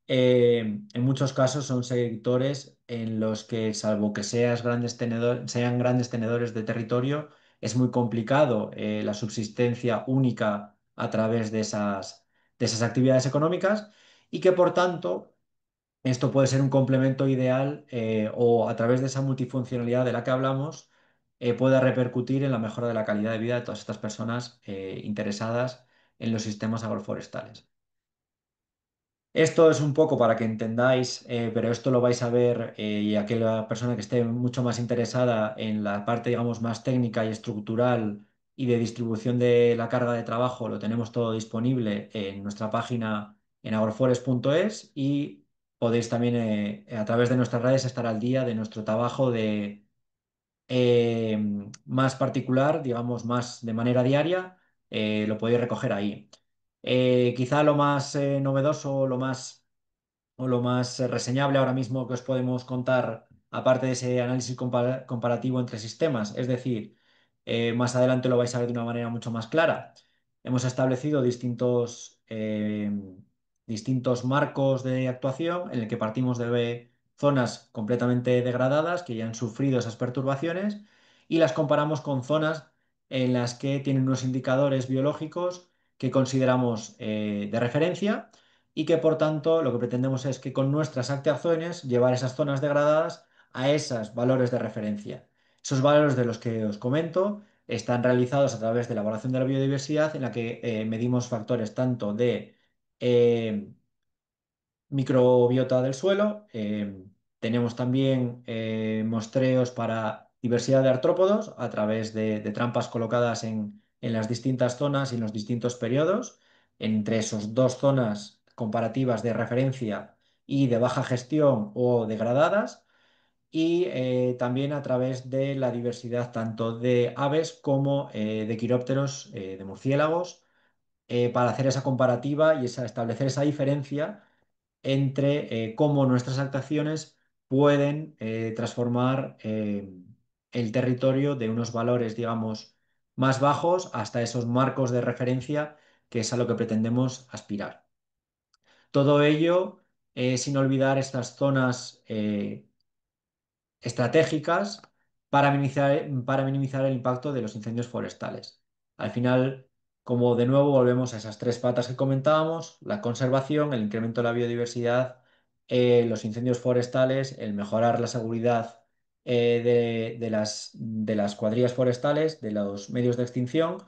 en muchos casos son sectores en los que, salvo que sean grandes tenedores de territorio, es muy complicado la subsistencia única a través de esas actividades económicas, y que por tanto esto puede ser un complemento ideal, o a través de esa multifuncionalidad de la que hablamos, pueda repercutir en la mejora de la calidad de vida de todas estas personas interesadas en los sistemas agroforestales. Esto es un poco para que entendáis, pero esto lo vais a ver, y aquella persona que esté mucho más interesada en la parte, digamos, más técnica y estructural y de distribución de la carga de trabajo, lo tenemos todo disponible en nuestra página en agroforest.es, y podéis también, a través de nuestras redes, estar al día de nuestro trabajo eh, más particular, digamos, más de manera diaria. Lo podéis recoger ahí. Quizá lo más novedoso, lo más reseñable ahora mismo que os podemos contar, aparte de ese análisis comparativo entre sistemas, es decir, más adelante lo vais a ver de una manera mucho más clara. Hemos establecido distintos marcos de actuación en el que partimos de zonas completamente degradadas que ya han sufrido esas perturbaciones, y las comparamos con zonas en las que tienen unos indicadores biológicos que consideramos de referencia, y que por tanto lo que pretendemos es que con nuestras actuaciones llevar esas zonas degradadas a esos valores de referencia. Esos valores de los que os comento están realizados a través de la evaluación de la biodiversidad, en la que medimos factores tanto de eh, microbiota del suelo. Tenemos también muestreos para diversidad de artrópodos a través de trampas colocadas en las distintas zonas y en los distintos periodos. Entre esas dos zonas comparativas de referencia y de baja gestión o degradadas. Y también a través de la diversidad tanto de aves como de quirópteros, de murciélagos, para hacer esa comparativa y establecer esa diferencia entre cómo nuestras actuaciones pueden transformar el territorio de unos valores, digamos, más bajos hasta esos marcos de referencia, que es a lo que pretendemos aspirar. Todo ello sin olvidar estas zonas estratégicas para minimizar el impacto de los incendios forestales. Al final, como de nuevo volvemos a esas tres patas que comentábamos: la conservación, el incremento de la biodiversidad, los incendios forestales, el mejorar la seguridad de las cuadrillas forestales, de los medios de extinción,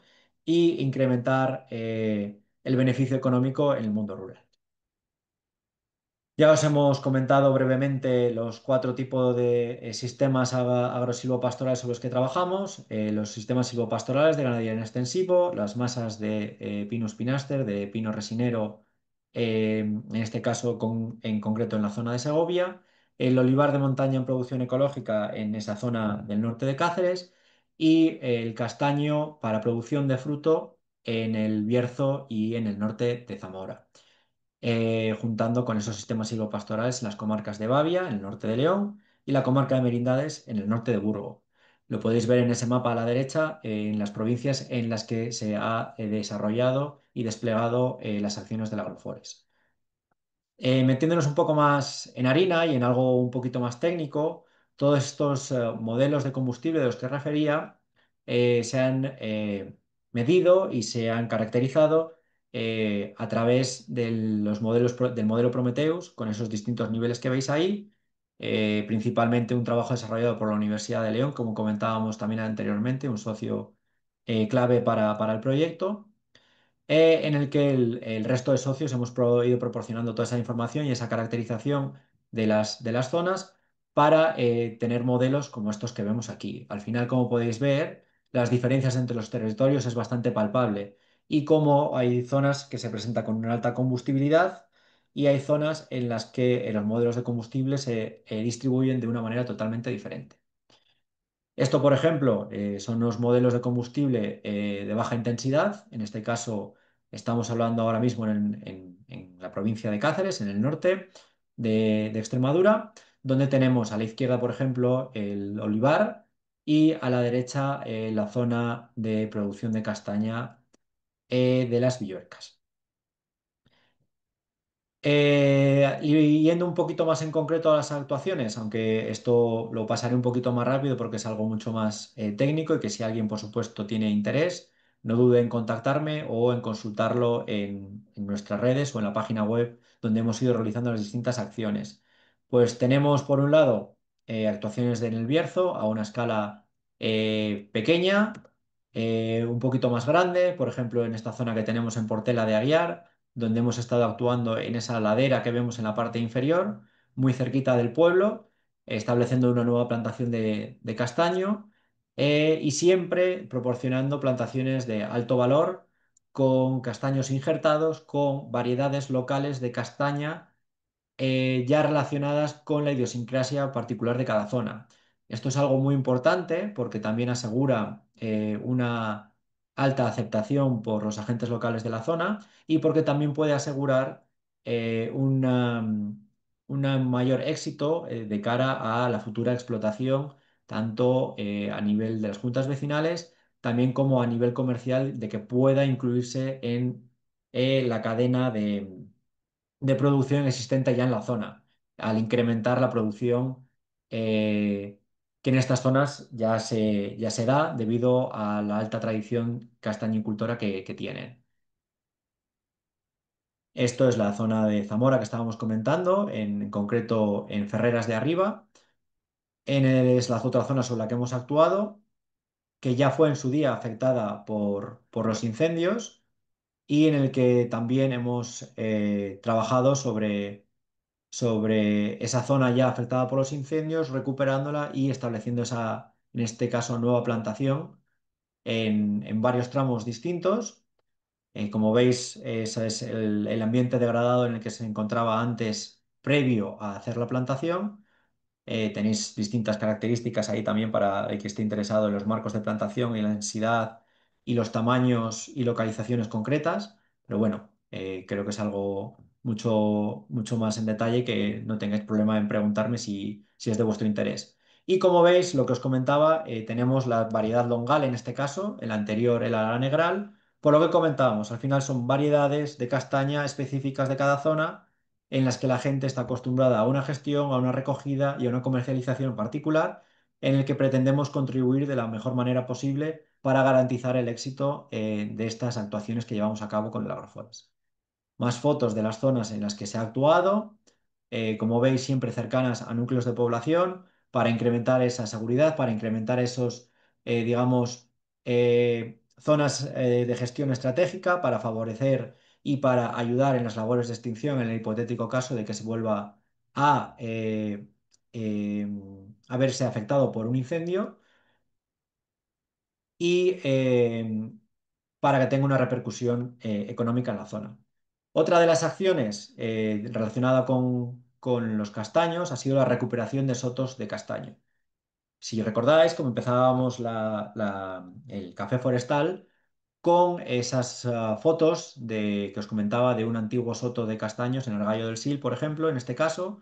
y incrementar el beneficio económico en el mundo rural. Ya os hemos comentado brevemente los cuatro tipos de sistemas agrosilvopastorales sobre los que trabajamos: los sistemas silvopastorales de ganadería en extensivo, las masas de Pinus pinaster, de pino resinero, en este caso en concreto en la zona de Segovia, el olivar de montaña en producción ecológica en esa zona del norte de Cáceres, y el castaño para producción de fruto en el Bierzo y en el norte de Zamora, juntando con esos sistemas silvopastorales en las comarcas de Bavia, en el norte de León, y la comarca de Merindades, en el norte de Burgo. Lo podéis ver en ese mapa a la derecha, en las provincias en las que se ha desarrollado y desplegado las acciones del Agroforest. Metiéndonos un poco más en harina y en algo un poquito más técnico, todos estos modelos de combustible de los que refería se han medido y se han caracterizado a través de los modelos del modelo Prometheus, con esos distintos niveles que veis ahí, principalmente un trabajo desarrollado por la Universidad de León, como comentábamos también anteriormente, un socio clave para el proyecto en el que el resto de socios hemos ido proporcionando toda esa información y esa caracterización de las zonas para tener modelos como estos que vemos aquí. Al final, como podéis ver, las diferencias entre los territorios es bastante palpable y como hay zonas que se presentan con una alta combustibilidad y hay zonas en las que los modelos de combustible se distribuyen de una manera totalmente diferente. Esto, por ejemplo, son los modelos de combustible de baja intensidad. En este caso, estamos hablando ahora mismo en la provincia de Cáceres, en el norte de Extremadura, donde tenemos a la izquierda, por ejemplo, el olivar y a la derecha la zona de producción de castaña de las Villuercas. Y yendo un poquito más en concreto a las actuaciones, aunque esto lo pasaré un poquito más rápido porque es algo mucho más técnico y que si alguien, por supuesto, tiene interés, no dude en contactarme o en consultarlo en nuestras redes o en la página web donde hemos ido realizando las distintas acciones. Pues tenemos, por un lado, actuaciones en el Bierzo a una escala pequeña, un poquito más grande, por ejemplo, en esta zona que tenemos en Portela de Aguiar donde hemos estado actuando en esa ladera que vemos en la parte inferior, muy cerquita del pueblo, estableciendo una nueva plantación de castaño y siempre proporcionando plantaciones de alto valor con castaños injertados, con variedades locales de castaña ya relacionadas con la idiosincrasia particular de cada zona. Esto es algo muy importante porque también asegura una alta aceptación por los agentes locales de la zona y porque también puede asegurar un mayor éxito de cara a la futura explotación, tanto a nivel de las juntas vecinales, también como a nivel comercial, de que pueda incluirse en la cadena de producción existente ya en la zona, al incrementar la producción que en estas zonas ya se da debido a la alta tradición castañicultora que tienen. Esto es la zona de Zamora que estábamos comentando, en concreto en Ferreras de Arriba. Es la otra zona sobre la que hemos actuado, que ya fue en su día afectada por los incendios y en el que también hemos trabajado sobre esa zona ya afectada por los incendios, recuperándola y estableciendo esa, en este caso, nueva plantación en varios tramos distintos. Como veis, ese es el ambiente degradado en el que se encontraba antes, previo a hacer la plantación. Tenéis distintas características ahí también para el que esté interesado en los marcos de plantación y la densidad y los tamaños y localizaciones concretas. Pero bueno, creo que es algo mucho, mucho más en detalle que no tengáis problema en preguntarme si es de vuestro interés. Y como veis, lo que os comentaba, tenemos la variedad longal en este caso, el anterior era la negral. Por lo que comentábamos, al final son variedades de castaña específicas de cada zona en las que la gente está acostumbrada a una gestión, a una recogida y a una comercialización particular, en el que pretendemos contribuir de la mejor manera posible para garantizar el éxito de estas actuaciones que llevamos a cabo con el Agroforest. Más fotos de las zonas en las que se ha actuado, como veis, siempre cercanas a núcleos de población, para incrementar esa seguridad, para incrementar esos, digamos, zonas de gestión estratégica, para favorecer y para ayudar en las labores de extinción en el hipotético caso de que se vuelva eh, a verse afectado por un incendio y para que tenga una repercusión económica en la zona. Otra de las acciones relacionada con los castaños ha sido la recuperación de sotos de castaño. Si recordáis, como empezábamos el café forestal con esas fotos que os comentaba de un antiguo soto de castaños en el Gallo del Sil, por ejemplo, en este caso,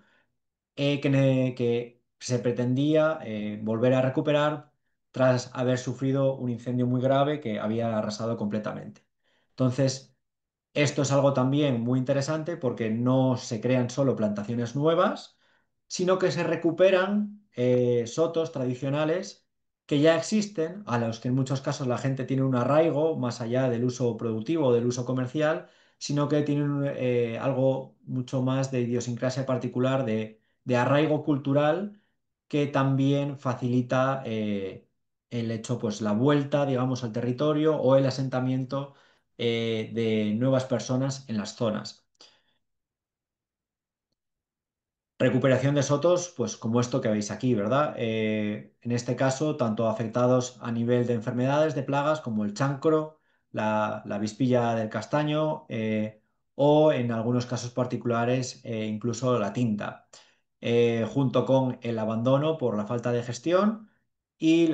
que se pretendía volver a recuperar tras haber sufrido un incendio muy grave que había arrasado completamente. Entonces, esto es algo también muy interesante porque no se crean solo plantaciones nuevas, sino que se recuperan sotos tradicionales que ya existen, a los que en muchos casos la gente tiene un arraigo más allá del uso productivo o del uso comercial, sino que tienen algo mucho más de idiosincrasia particular, de arraigo cultural, que también facilita el hecho, pues la vuelta, digamos, al territorio o el asentamiento de nuevas personas en las zonas. Recuperación de sotos, pues como esto que veis aquí, ¿verdad? En este caso, tanto afectados a nivel de enfermedades, de plagas, como el chancro, la avispilla del castaño, o en algunos casos particulares, incluso la tinta, junto con el abandono por la falta de gestión y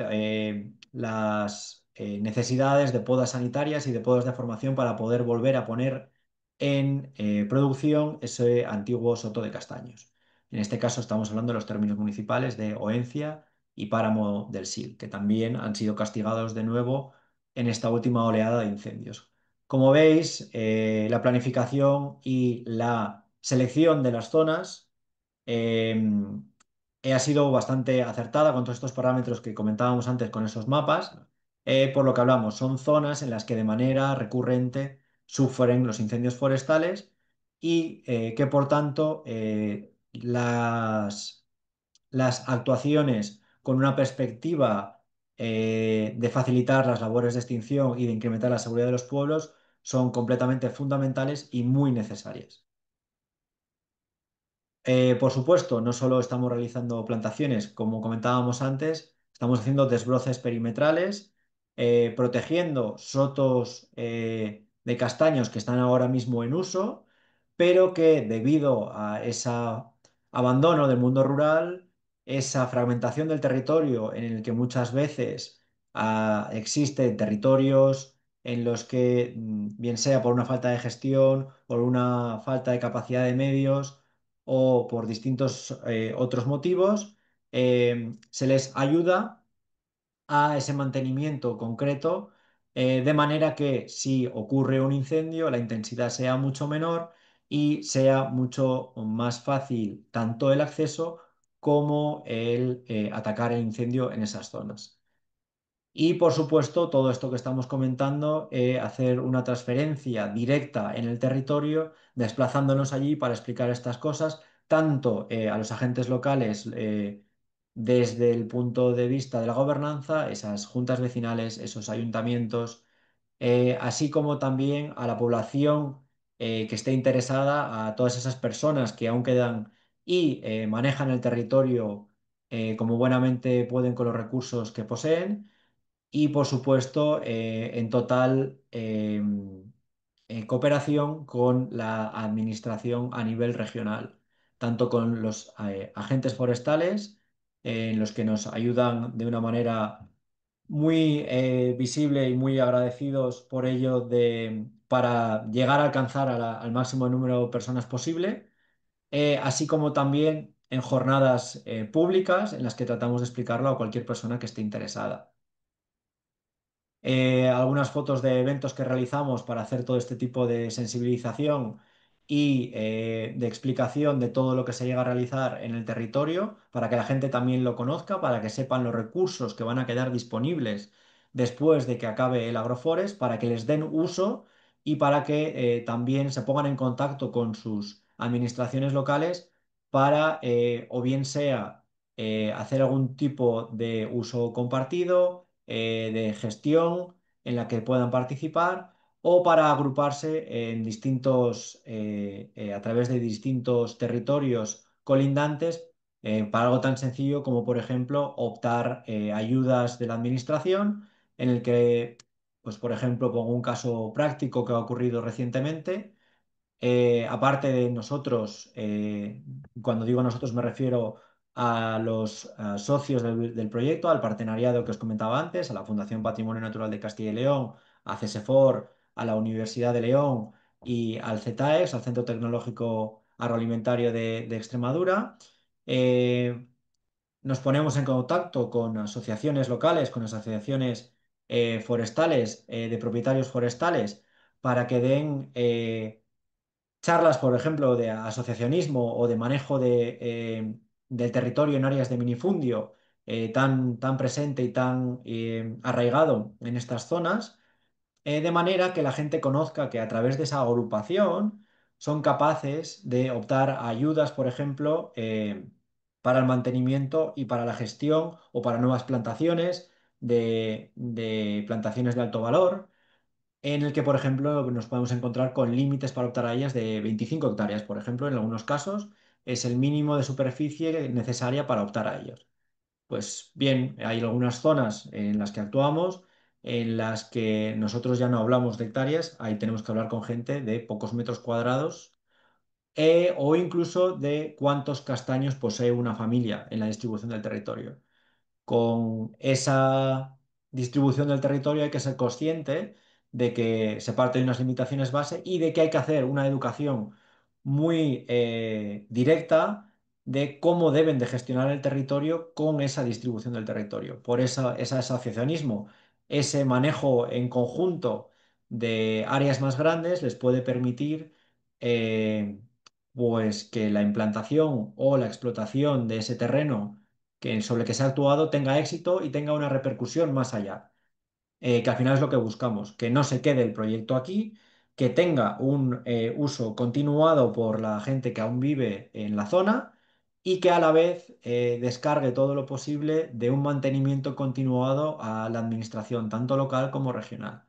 las necesidades de podas sanitarias y de podas de formación para poder volver a poner en producción ese antiguo soto de castaños. En este caso estamos hablando de los términos municipales de Oencia y Páramo del Sil, que también han sido castigados de nuevo en esta última oleada de incendios. Como veis, la planificación y la selección de las zonas ha sido bastante acertada con todos estos parámetros que comentábamos antes con esos mapas, por lo que hablamos, son zonas en las que de manera recurrente sufren los incendios forestales y que por tanto las actuaciones con una perspectiva de facilitar las labores de extinción y de incrementar la seguridad de los pueblos son completamente fundamentales y muy necesarias. Por supuesto, no solo estamos realizando plantaciones, como comentábamos antes, estamos haciendo desbroces perimetrales, protegiendo sotos de castaños que están ahora mismo en uso, pero que debido a ese abandono del mundo rural, esa fragmentación del territorio en el que muchas veces existen territorios en los que, bien sea por una falta de gestión, por una falta de capacidad de medios, o por distintos otros motivos, se les ayuda a ese mantenimiento concreto, de manera que si ocurre un incendio, la intensidad sea mucho menor y sea mucho más fácil tanto el acceso como el atacar el incendio en esas zonas. Y por supuesto, todo esto que estamos comentando, hacer una transferencia directa en el territorio, desplazándonos allí para explicar estas cosas, tanto a los agentes locales desde el punto de vista de la gobernanza, esas juntas vecinales, esos ayuntamientos, así como también a la población que esté interesada, a todas esas personas que aún quedan y manejan el territorio como buenamente pueden con los recursos que poseen y por supuesto en total cooperación con la administración a nivel regional, tanto con los agentes forestales, en los que nos ayudan de una manera muy visible y muy agradecidos por ello para llegar a alcanzar al máximo número de personas posible, así como también en jornadas públicas en las que tratamos de explicarlo a cualquier persona que esté interesada. Algunas fotos de eventos que realizamos para hacer todo este tipo de sensibilización y de explicación de todo lo que se llega a realizar en el territorio, para que la gente también lo conozca, para que sepan los recursos que van a quedar disponibles después de que acabe el agroforest, para que les den uso y para que también se pongan en contacto con sus administraciones locales para o bien sea hacer algún tipo de uso compartido, de gestión en la que puedan participar o para agruparse en a través de distintos territorios colindantes para algo tan sencillo como, por ejemplo, optar ayudas de la administración en el que, pues, por ejemplo, pongo un caso práctico que ha ocurrido recientemente. Aparte de nosotros, cuando digo nosotros me refiero a los socios del proyecto, al partenariado que os comentaba antes, a la Fundación Patrimonio Natural de Castilla y León, a CESEFOR, a la Universidad de León y al CETAEX, al Centro Tecnológico Agroalimentario de Extremadura. Eh, nos ponemos en contacto con asociaciones locales, con asociaciones forestales, de propietarios forestales, para que den charlas, por ejemplo, de asociacionismo o de manejo del territorio en áreas de minifundio, tan presente y tan arraigado en estas zonas, de manera que la gente conozca que a través de esa agrupación son capaces de optar a ayudas, por ejemplo, para el mantenimiento y para la gestión o para nuevas plantaciones de plantaciones de alto valor, en el que, por ejemplo, nos podemos encontrar con límites para optar a ellas de 25 hectáreas, por ejemplo, en algunos casos es el mínimo de superficie necesaria para optar a ellos. Pues bien, hay algunas zonas en las que actuamos, en las que nosotros ya no hablamos de hectáreas, ahí tenemos que hablar con gente de pocos metros cuadrados, o incluso de cuántos castaños posee una familia en la distribución del territorio. Con esa distribución del territorio hay que ser consciente de que se parte de unas limitaciones base y de que hay que hacer una educación muy directa de cómo deben de gestionar el territorio con esa distribución del territorio. Por ese asociacionismo, ese manejo en conjunto de áreas más grandes les puede permitir eh, pues que la implantación o la explotación de ese terreno sobre el que se ha actuado tenga éxito y tenga una repercusión más allá, que al final es lo que buscamos, que no se quede el proyecto aquí, que tenga un uso continuado por la gente que aún vive en la zona y que a la vez descargue todo lo posible de un mantenimiento continuado a la administración, tanto local como regional.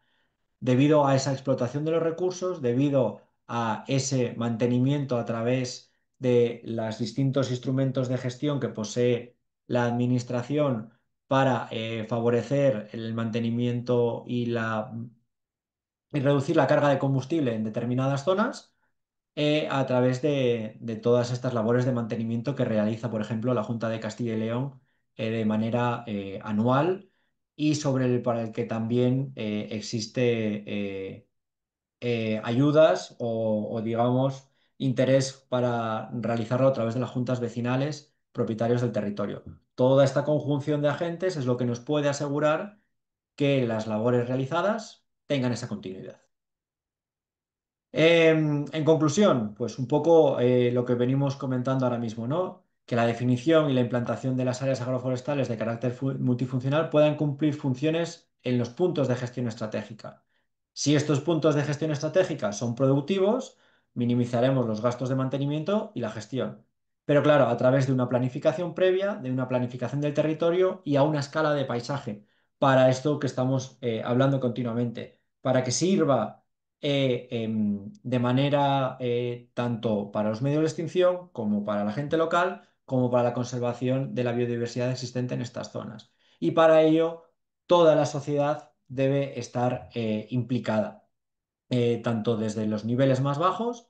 Debido a esa explotación de los recursos, debido a ese mantenimiento a través de los distintos instrumentos de gestión que posee la administración para favorecer el mantenimiento y reducir la carga de combustible en determinadas zonas, a través de todas estas labores de mantenimiento que realiza, por ejemplo, la Junta de Castilla y León de manera anual, y para el que también existe ayudas digamos, interés para realizarlo a través de las juntas vecinales propietarios del territorio. Toda esta conjunción de agentes es lo que nos puede asegurar que las labores realizadas tengan esa continuidad. En conclusión, pues un poco lo que venimos comentando ahora mismo, ¿no? Que la definición y la implantación de las áreas agroforestales de carácter multifuncional puedan cumplir funciones en los puntos de gestión estratégica. Si estos puntos de gestión estratégica son productivos, minimizaremos los gastos de mantenimiento y la gestión. Pero claro, a través de una planificación previa, de una planificación del territorio y a una escala de paisaje, para esto que estamos hablando continuamente, para que sirva de manera tanto para los medios de extinción como para la gente local, como para la conservación de la biodiversidad existente en estas zonas. Y para ello, toda la sociedad debe estar implicada, tanto desde los niveles más bajos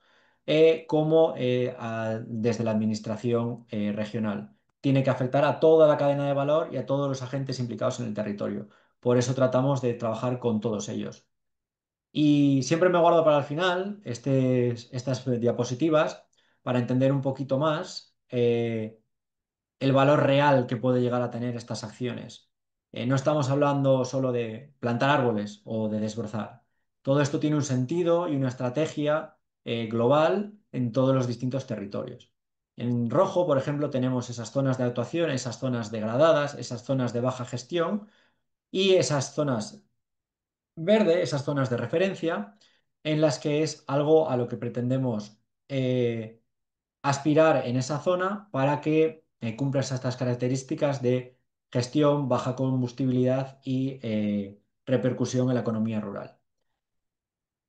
como desde la administración regional. Tiene que afectar a toda la cadena de valor y a todos los agentes implicados en el territorio. Por eso tratamos de trabajar con todos ellos. Y siempre me guardo para el final estas diapositivas para entender un poquito más el valor real que puede llegar a tener estas acciones. No estamos hablando solo de plantar árboles o de desbrozar. Todo esto tiene un sentido y una estrategia global en todos los distintos territorios. En rojo, por ejemplo, tenemos esas zonas de actuación, esas zonas degradadas, esas zonas de baja gestión y esas zonas verde, esas zonas de referencia, en las que es algo a lo que pretendemos aspirar en esa zona para que cumplas estas características de gestión, baja combustibilidad y repercusión en la economía rural.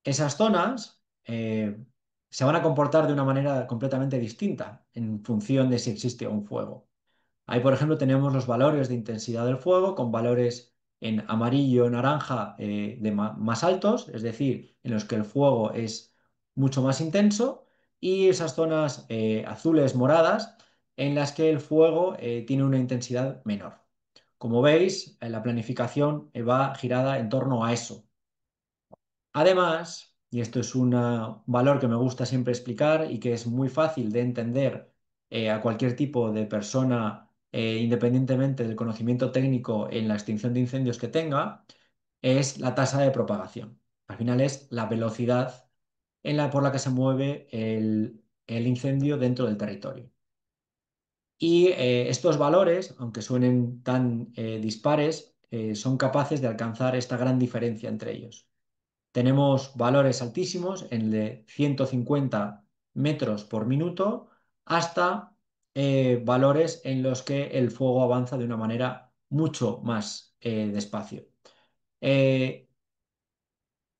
Esas zonas se van a comportar de una manera completamente distinta en función de si existe un fuego. Ahí, por ejemplo, tenemos los valores de intensidad del fuego con valores en amarillo, naranja más altos, es decir, en los que el fuego es mucho más intenso, y esas zonas azules, moradas, en las que el fuego tiene una intensidad menor. Como veis, la planificación va girada en torno a eso. Además, y esto es un valor que me gusta siempre explicar y que es muy fácil de entender a cualquier tipo de persona independientemente del conocimiento técnico en la extinción de incendios que tenga, es la tasa de propagación. Al final es la velocidad por la que se mueve el incendio dentro del territorio. Y estos valores, aunque suenen tan dispares, son capaces de alcanzar esta gran diferencia entre ellos. Tenemos valores altísimos en el de 150 metros por minuto hasta valores en los que el fuego avanza de una manera mucho más despacio. Eh,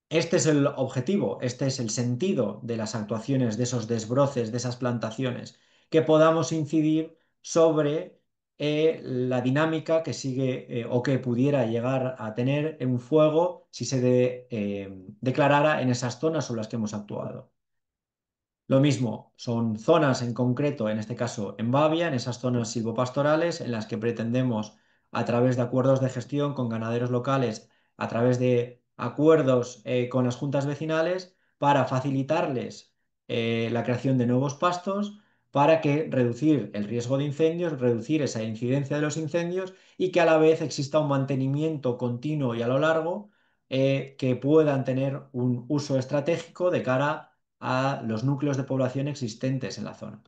este es el objetivo, este es el sentido de las actuaciones, de esos desbroces, de esas plantaciones, que podamos incidir sobre la dinámica que sigue o que pudiera llegar a tener un fuego si se declarara en esas zonas sobre las que hemos actuado. Lo mismo, son zonas en concreto, en este caso en Bavia, en esas zonas silvopastorales, en las que pretendemos, a través de acuerdos de gestión con ganaderos locales, a través de acuerdos con las juntas vecinales, para facilitarles la creación de nuevos pastos, para que reducir el riesgo de incendios, reducir esa incidencia de los incendios y que a la vez exista un mantenimiento continuo y a lo largo que puedan tener un uso estratégico de cara a los núcleos de población existentes en la zona.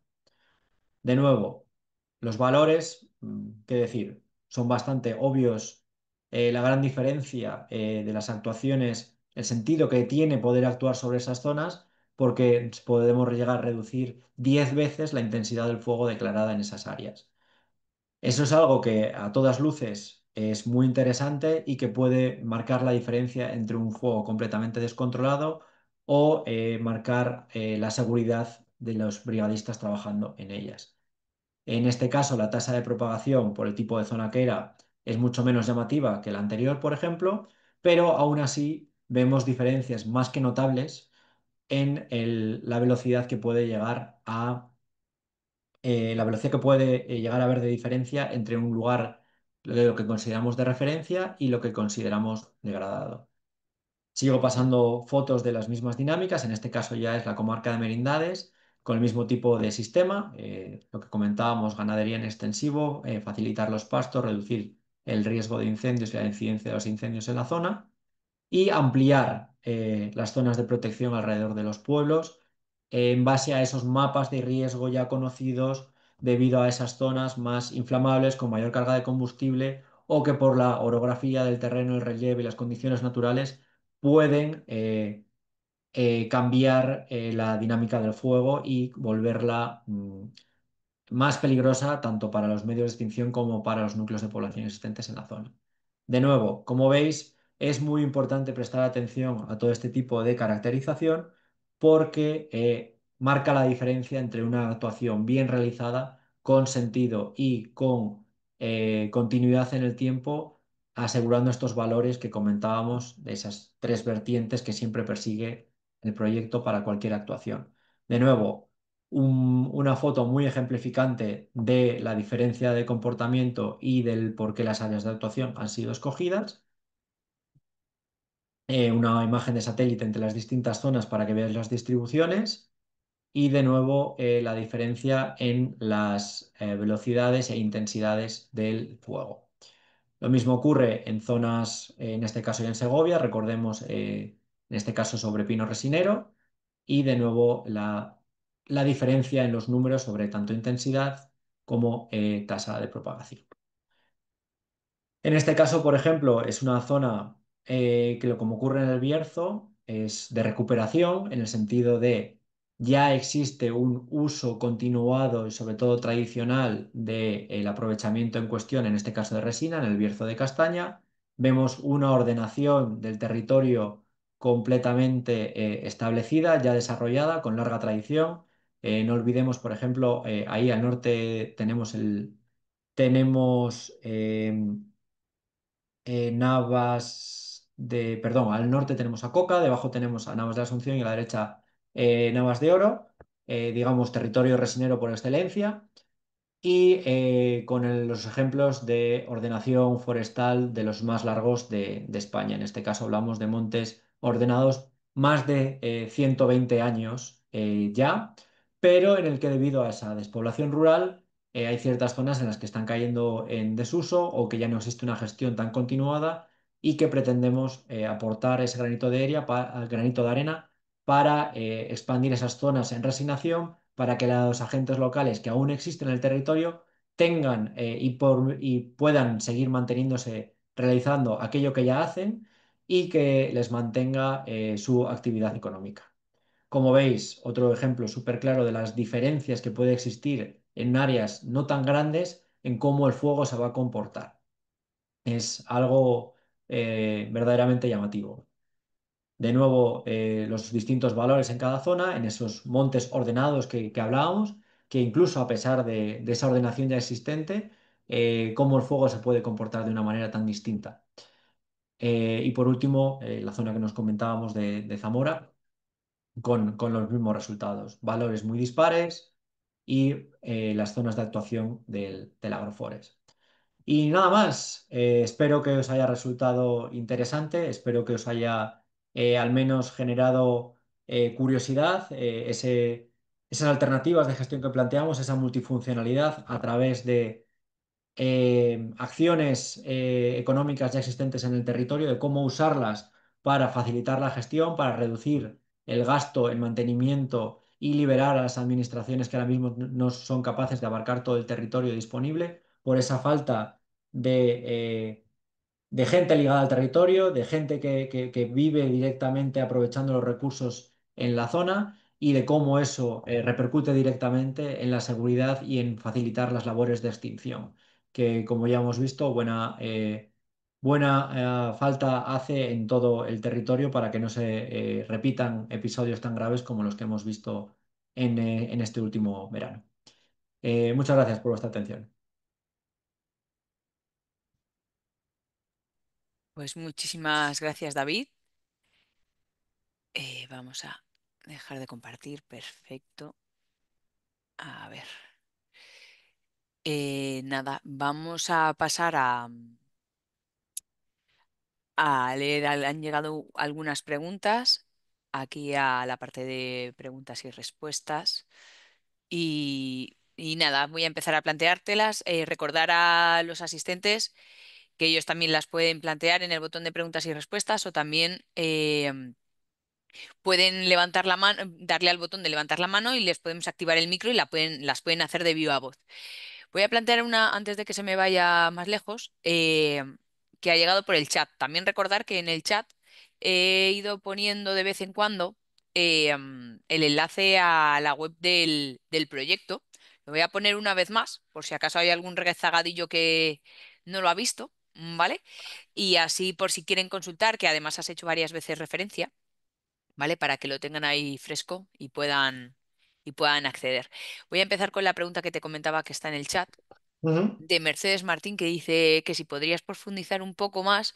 De nuevo, los valores, qué decir, son bastante obvios. La gran diferencia de las actuaciones, el sentido que tiene poder actuar sobre esas zonas, porque podemos llegar a reducir 10 veces la intensidad del fuego declarada en esas áreas. Eso es algo que a todas luces es muy interesante y que puede marcar la diferencia entre un juego completamente descontrolado o marcar la seguridad de los brigadistas trabajando en ellas. En este caso, la tasa de propagación por el tipo de zona que era es mucho menos llamativa que la anterior, por ejemplo, pero aún así vemos diferencias más que notables en la velocidad que puede llegar a la velocidad que puede llegar a haber de diferencia entre un lugar de lo que consideramos de referencia y lo que consideramos degradado. Sigo pasando fotos de las mismas dinámicas, en este caso ya es la comarca de Merindades, con el mismo tipo de sistema, lo que comentábamos, ganadería en extensivo, facilitar los pastos, reducir el riesgo de incendios y la incidencia de los incendios en la zona y ampliar las zonas de protección alrededor de los pueblos en base a esos mapas de riesgo ya conocidos debido a esas zonas más inflamables con mayor carga de combustible o que por la orografía del terreno, el relieve y las condiciones naturales pueden cambiar la dinámica del fuego y volverla más peligrosa tanto para los medios de extinción como para los núcleos de población existentes en la zona. De nuevo, como veis, es muy importante prestar atención a todo este tipo de caracterización porque marca la diferencia entre una actuación bien realizada, con sentido y con continuidad en el tiempo, asegurando estos valores que comentábamos de esas tres vertientes que siempre persigue el proyecto para cualquier actuación. De nuevo, una foto muy ejemplificante de la diferencia de comportamiento y del por qué las áreas de actuación han sido escogidas. Una imagen de satélite entre las distintas zonas para que veáis las distribuciones y de nuevo la diferencia en las velocidades e intensidades del fuego. Lo mismo ocurre en zonas, en este caso ya en Segovia, recordemos en este caso sobre pino resinero y de nuevo la diferencia en los números sobre tanto intensidad como tasa de propagación. En este caso, por ejemplo, es una zona que, como ocurre en el Bierzo, es de recuperación en el sentido de ya existe un uso continuado y sobre todo tradicional del aprovechamiento en cuestión, en este caso de resina, en el Bierzo de Castaña. Vemos una ordenación del territorio completamente establecida, ya desarrollada, con larga tradición. No olvidemos, por ejemplo, ahí al norte tenemos perdón, al norte tenemos a Coca, debajo tenemos a Navas de Asunción y a la derecha Navas de Oro, digamos territorio resinero por excelencia, y con los ejemplos de ordenación forestal de los más largos de España. En este caso hablamos de montes ordenados más de 120 años ya, pero en el que debido a esa despoblación rural hay ciertas zonas en las que están cayendo en desuso o que ya no existe una gestión tan continuada y que pretendemos aportar ese granito de arena para expandir esas zonas en resignación, para que los agentes locales que aún existen en el territorio tengan y puedan seguir manteniéndose realizando aquello que ya hacen y que les mantenga su actividad económica. Como veis, otro ejemplo súper claro de las diferencias que puede existir en áreas no tan grandes en cómo el fuego se va a comportar. Es algo verdaderamente llamativo. De nuevo, los distintos valores en cada zona, en esos montes ordenados que hablábamos, que incluso a pesar de esa ordenación ya existente, cómo el fuego se puede comportar de una manera tan distinta. Y por último, la zona que nos comentábamos de Zamora, con los mismos resultados, valores muy dispares y las zonas de actuación del Agroforest. Y nada más, espero que os haya resultado interesante, espero que os haya al menos generado curiosidad, esas alternativas de gestión que planteamos, esa multifuncionalidad a través de acciones económicas ya existentes en el territorio, de cómo usarlas para facilitar la gestión, para reducir el gasto en mantenimiento y liberar a las administraciones que ahora mismo no son capaces de abarcar todo el territorio disponible por esa falta de gente ligada al territorio, de gente que vive directamente aprovechando los recursos en la zona y de cómo eso repercute directamente en la seguridad y en facilitar las labores de extinción, que como ya hemos visto, buena falta hace en todo el territorio para que no se repitan episodios tan graves como los que hemos visto en este último verano. Muchas gracias por vuestra atención. Pues muchísimas gracias, David. Vamos a dejar de compartir. Perfecto. A ver. Nada, vamos a pasar a leer. Han llegado algunas preguntas aquí a la parte de preguntas y respuestas. Y nada, voy a empezar a planteártelas. Recordar a los asistentes que ellos también las pueden plantear en el botón de preguntas y respuestas o también pueden levantar la mano, darle al botón de levantar la mano y les podemos activar el micro y las pueden hacer de viva voz. Voy a plantear una antes de que se me vaya más lejos, que ha llegado por el chat. También recordar que en el chat he ido poniendo de vez en cuando el enlace a la web del proyecto. Lo voy a poner una vez más, por si acaso hay algún rezagadillo que no lo ha visto, ¿vale? Y así por si quieren consultar, que además has hecho varias veces referencia, ¿vale? Para que lo tengan ahí fresco y puedan acceder. Voy a empezar con la pregunta que te comentaba que está en el chat Ujú. de Mercedes Martín, que dice que si podrías profundizar un poco más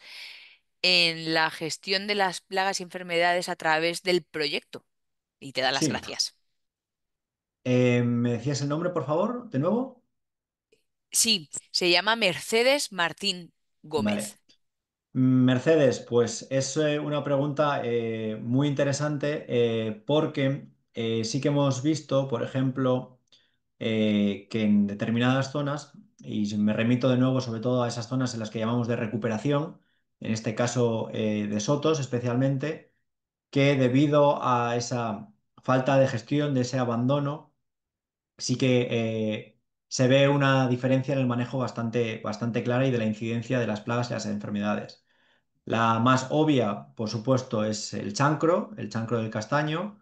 en la gestión de las plagas y enfermedades a través del proyecto. Y te da las Sí. gracias. ¿Me decías el nombre, por favor, de nuevo? Sí, se llama Mercedes Martín Vale. Gómez. Mercedes, pues es una pregunta muy interesante porque sí que hemos visto, por ejemplo, que en determinadas zonas, y me remito de nuevo sobre todo a esas zonas en las que llamamos de recuperación, en este caso de sotos especialmente, que debido a esa falta de gestión, de ese abandono, sí que se ve una diferencia en el manejo bastante clara y de la incidencia de las plagas y las enfermedades. La más obvia, por supuesto, es el chancro del castaño,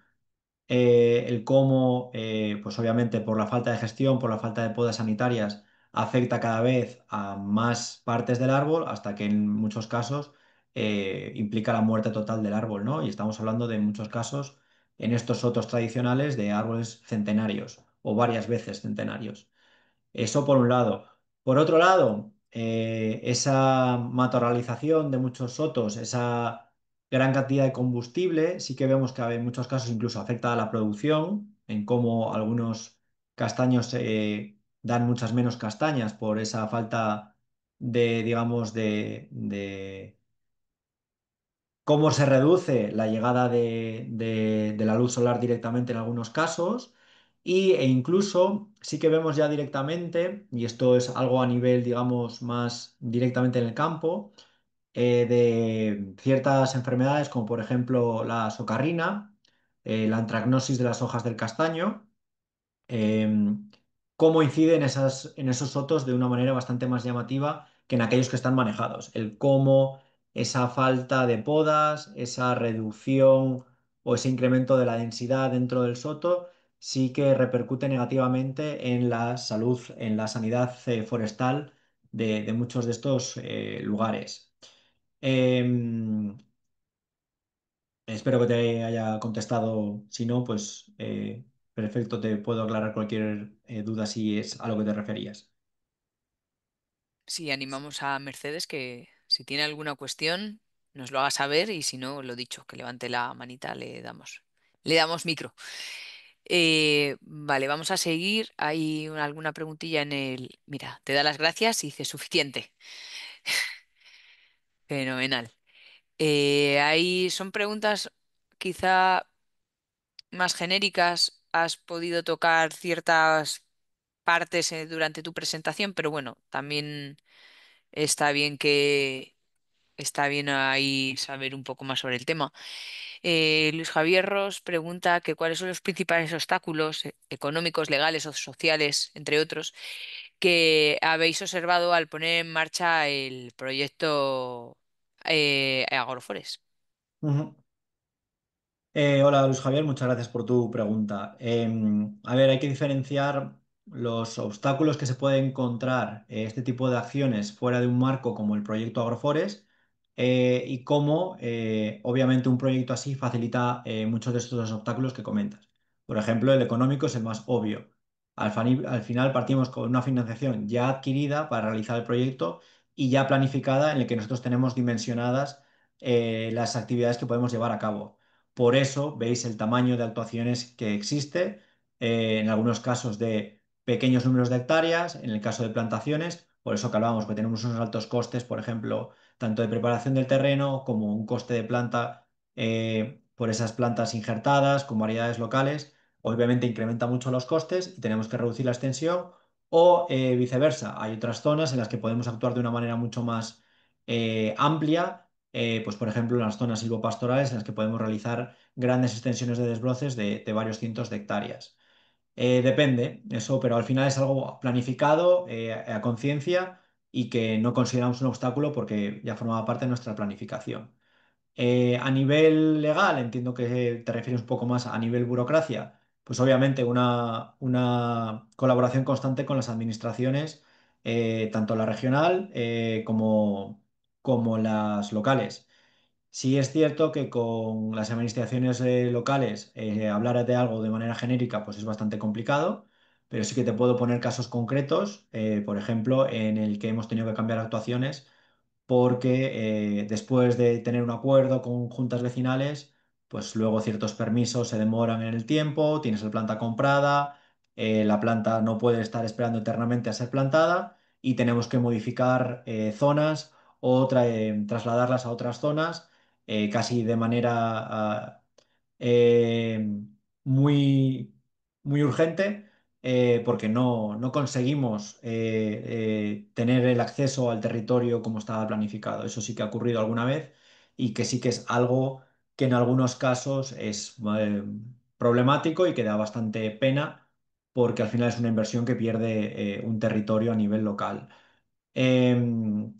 el cómo, pues obviamente por la falta de gestión, por la falta de podas sanitarias, afecta cada vez a más partes del árbol, hasta que en muchos casos implica la muerte total del árbol, ¿no? Y estamos hablando de en muchos casos, en estos sotos tradicionales, de árboles centenarios o varias veces centenarios. Eso por un lado. Por otro lado, esa matorralización de muchos sotos, esa gran cantidad de combustible, sí que vemos que en muchos casos incluso afecta a la producción, en cómo algunos castaños dan muchas menos castañas por esa falta de, digamos, de cómo se reduce la llegada de la luz solar directamente en algunos casos. e incluso sí que vemos ya directamente, y esto es algo a nivel, digamos, más directamente en el campo, de ciertas enfermedades como por ejemplo la socarrina, la antragnosis de las hojas del castaño, cómo incide en esos sotos de una manera bastante más llamativa que en aquellos que están manejados. El cómo esa falta de podas, esa reducción o ese incremento de la densidad dentro del soto sí que repercute negativamente en la salud, en la sanidad forestal de muchos de estos lugares. Em, Espero que te haya contestado. Si no, pues perfecto, te puedo aclarar cualquier duda si es a lo que te referías. Sí, animamos a Mercedes que si tiene alguna cuestión nos lo haga saber y si no, lo dicho, que levante la manita, le damos micro. Vale, vamos a seguir. Hay alguna preguntilla en el... Mira, te da las gracias y dice suficiente. Fenomenal. Ahí son preguntas quizá más genéricas. Has podido tocar ciertas partes durante tu presentación, pero bueno, también está bien está bien ahí saber un poco más sobre el tema. Luis Javier Ros pregunta que cuáles son los principales obstáculos económicos, legales o sociales, entre otros, que habéis observado al poner en marcha el proyecto Agroforest. Ujú. Hola Luis Javier, muchas gracias por tu pregunta. A ver, hay que diferenciar los obstáculos que se puede encontrar este tipo de acciones fuera de un marco como el proyecto Agroforest y cómo obviamente un proyecto así facilita muchos de estos obstáculos que comentas. Por ejemplo, el económico es el más obvio. Al final partimos con una financiación ya adquirida para realizar el proyecto y ya planificada en el que nosotros tenemos dimensionadas las actividades que podemos llevar a cabo. Por eso veis el tamaño de actuaciones que existe, en algunos casos de pequeños números de hectáreas, en el caso de plantaciones, por eso que hablábamos que tenemos unos altos costes, por ejemplo, tanto de preparación del terreno como un coste de planta por esas plantas injertadas con variedades locales. Obviamente incrementa mucho los costes y tenemos que reducir la extensión o viceversa. Hay otras zonas en las que podemos actuar de una manera mucho más amplia, pues por ejemplo en las zonas silvopastorales en las que podemos realizar grandes extensiones de desbroces de varios cientos de hectáreas. Depende, eso, pero al final es algo planificado a conciencia y que no consideramos un obstáculo porque ya formaba parte de nuestra planificación. A nivel legal, entiendo que te refieres un poco más a nivel burocracia, pues obviamente una colaboración constante con las administraciones, tanto la regional como las locales. Sí es cierto que con las administraciones locales hablar de algo de manera genérica pues es bastante complicado, pero sí que te puedo poner casos concretos, por ejemplo, en el que hemos tenido que cambiar actuaciones porque después de tener un acuerdo con juntas vecinales, pues luego ciertos permisos se demoran en el tiempo, tienes la planta comprada, la planta no puede estar esperando eternamente a ser plantada y tenemos que modificar zonas o trasladarlas a otras zonas casi de manera eh, muy, muy urgente porque no conseguimos tener el acceso al territorio como estaba planificado. Eso sí que ha ocurrido alguna vez y que sí que es algo que en algunos casos es problemático y que da bastante pena porque al final es una inversión que pierde un territorio a nivel local. Em,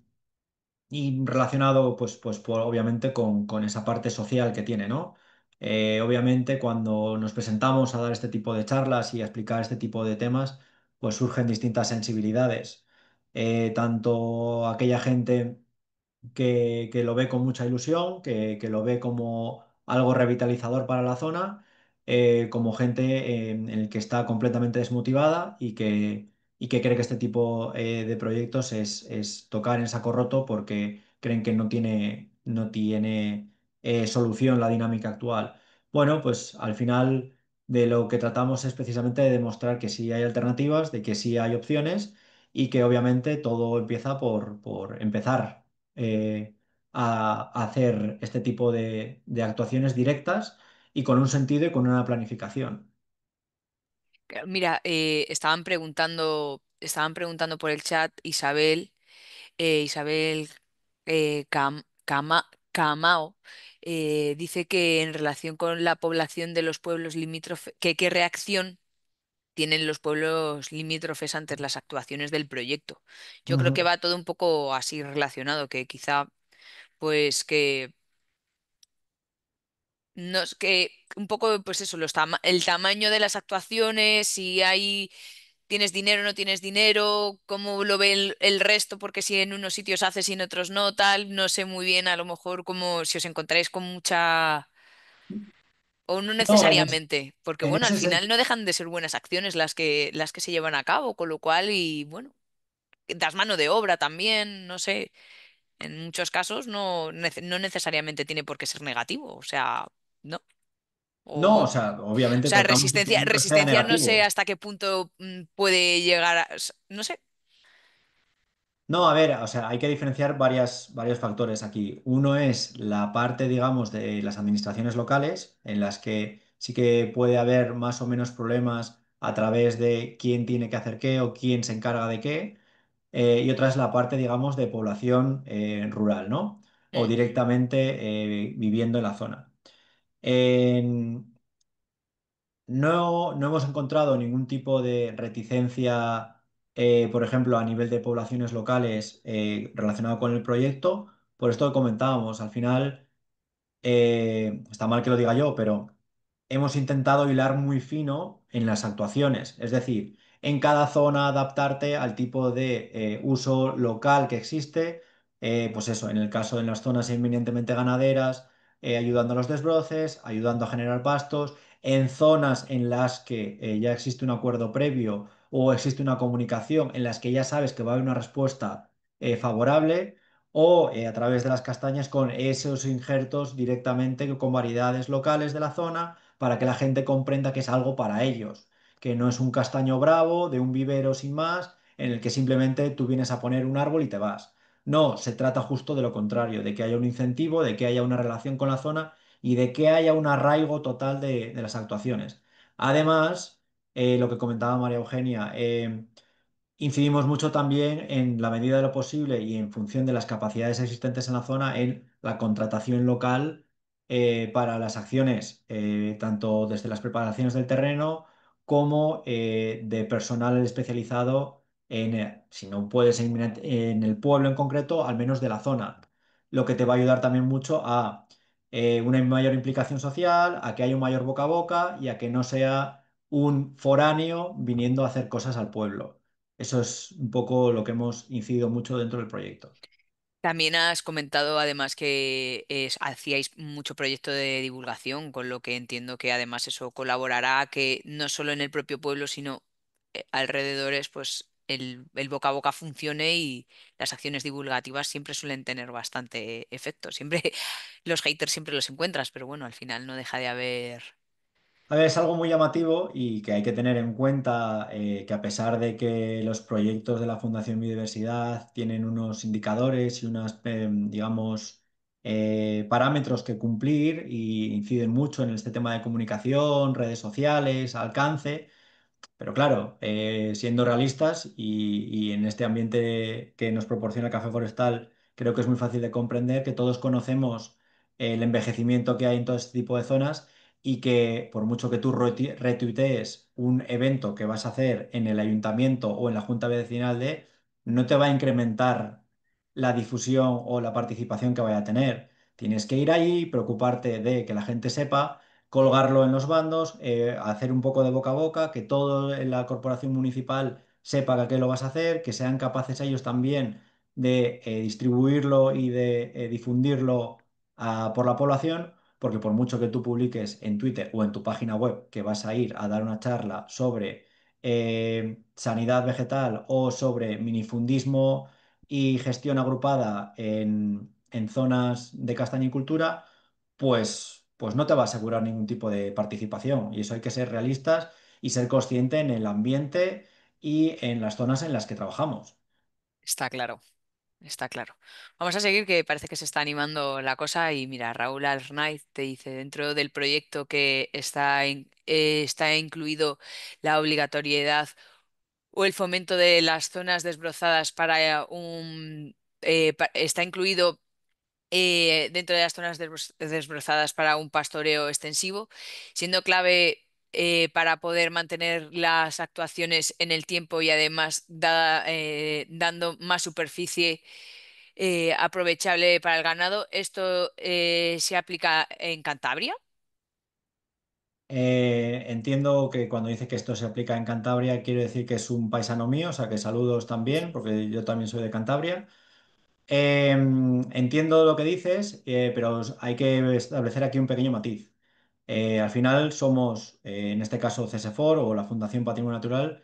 y relacionado, obviamente con esa parte social que tiene, ¿no? Obviamente, cuando nos presentamos a dar este tipo de charlas y a explicar este tipo de temas, pues surgen distintas sensibilidades. Tanto aquella gente que lo ve con mucha ilusión, que lo ve como algo revitalizador para la zona, como gente en el que está completamente desmotivada y que cree que este tipo de proyectos es tocar en saco roto porque creen que no tiene solución la dinámica actual. Bueno, pues al final de lo que tratamos es precisamente de demostrar que sí hay alternativas, de que sí hay opciones y que obviamente todo empieza por empezar a hacer este tipo de actuaciones directas y con un sentido y con una planificación. Mira, estaban preguntando por el chat Isabel Camao, dice que en relación con la población de los pueblos limítrofes, que qué reacción tienen los pueblos limítrofes ante las actuaciones del proyecto. Yo creo que Ujú. va todo un poco así relacionado, que quizá, pues que no es que un poco, pues eso, el tamaño de las actuaciones, si hay tienes dinero o no tienes dinero, cómo lo ve el resto, porque si en unos sitios haces y en otros no, tal, no sé muy bien, a lo mejor como si os encontráis con mucha, o no No, necesariamente, porque en bueno, al ese final sentido. no dejan de ser buenas acciones las que se llevan a cabo, con lo cual, y bueno, das mano de obra también, no sé, en muchos casos no necesariamente tiene por qué ser negativo, o sea, no. No, o O sea, obviamente sea, tratamos de que resistencia, nunca sea resistencia no sé negativo. hasta qué punto puede llegar a, no sé. No, a ver, o sea, hay que diferenciar varios factores aquí. Uno es la parte, digamos, de las administraciones locales, en las que sí que puede haber más o menos problemas a través de quién tiene que hacer qué o quién se encarga de qué. Y otra es la parte, digamos, de población rural, ¿no? O Mm, directamente viviendo en la zona. No hemos encontrado ningún tipo de reticencia, por ejemplo, a nivel de poblaciones locales relacionado con el proyecto. Por esto que comentábamos, al final está mal que lo diga yo, pero hemos intentado hilar muy fino en las actuaciones, es decir, en cada zona adaptarte al tipo de uso local que existe, pues eso, en el caso de las zonas eminentemente ganaderas, ayudando a los desbroces, ayudando a generar pastos, en zonas en las que ya existe un acuerdo previo o existe una comunicación en las que ya sabes que va a haber una respuesta favorable o a través de las castañas con esos injertos directamente con variedades locales de la zona para que la gente comprenda que es algo para ellos, que no es un castaño bravo de un vivero sin más en el que simplemente tú vienes a poner un árbol y te vas. No, se trata justo de lo contrario, de que haya un incentivo, de que haya una relación con la zona y de que haya un arraigo total de las actuaciones. Además, lo que comentaba María Eugenia, incidimos mucho también en la medida de lo posible y en función de las capacidades existentes en la zona en la contratación local para las acciones, tanto desde las preparaciones del terreno como de personal especializado en, si no puedes en el pueblo en concreto, al menos de la zona, lo que te va a ayudar también mucho a una mayor implicación social, a que haya un mayor boca a boca y a que no sea un foráneo viniendo a hacer cosas al pueblo. Eso es un poco lo que hemos incidido mucho dentro del proyecto. También has comentado además que hacíais mucho proyecto de divulgación, con lo que entiendo que además eso colaborará a que no solo en el propio pueblo, sino alrededores, pues el boca a boca funcione y las acciones divulgativas siempre suelen tener bastante efecto. Siempre los haters siempre los encuentras, pero bueno, al final no deja de haber. A ver, es algo muy llamativo y que hay que tener en cuenta que a pesar de que los proyectos de la Fundación Biodiversidad tienen unos indicadores y unas, digamos, parámetros que cumplir y inciden mucho en este tema de comunicación, redes sociales, alcance. Pero claro, siendo realistas y en este ambiente que nos proporciona el café forestal, creo que es muy fácil de comprender que todos conocemos el envejecimiento que hay en todo este tipo de zonas y que por mucho que tú retuitees un evento que vas a hacer en el ayuntamiento o en la junta vecinal de, no te va a incrementar la difusión o la participación que vaya a tener. Tienes que ir allí, preocuparte de que la gente sepa colgarlo en los bandos, hacer un poco de boca a boca, que todo en la corporación municipal sepa que qué lo vas a hacer, que sean capaces ellos también de distribuirlo y de difundirlo por la población, porque por mucho que tú publiques en Twitter o en tu página web que vas a ir a dar una charla sobre sanidad vegetal o sobre minifundismo y gestión agrupada en zonas de castañicultura, pues no te va a asegurar ningún tipo de participación. Y eso hay que ser realistas y ser consciente en el ambiente y en las zonas en las que trabajamos. Está claro. está claro. Vamos a seguir, que parece que se está animando la cosa. Y mira, Raúl Arnaiz te dice, dentro del proyecto que está incluido la obligatoriedad o el fomento de las zonas desbrozadas está incluido dentro de las zonas desbrozadas para un pastoreo extensivo, siendo clave para poder mantener las actuaciones en el tiempo y además dando más superficie aprovechable para el ganado. ¿Esto se aplica en Cantabria? Entiendo que cuando dice que esto se aplica en Cantabria, quiere decir que es un paisano mío, o sea que saludos también, porque yo también soy de Cantabria. Entiendo lo que dices, pero hay que establecer aquí un pequeño matiz. Al final somos, en este caso CESEFOR o la Fundación Patrimonio Natural,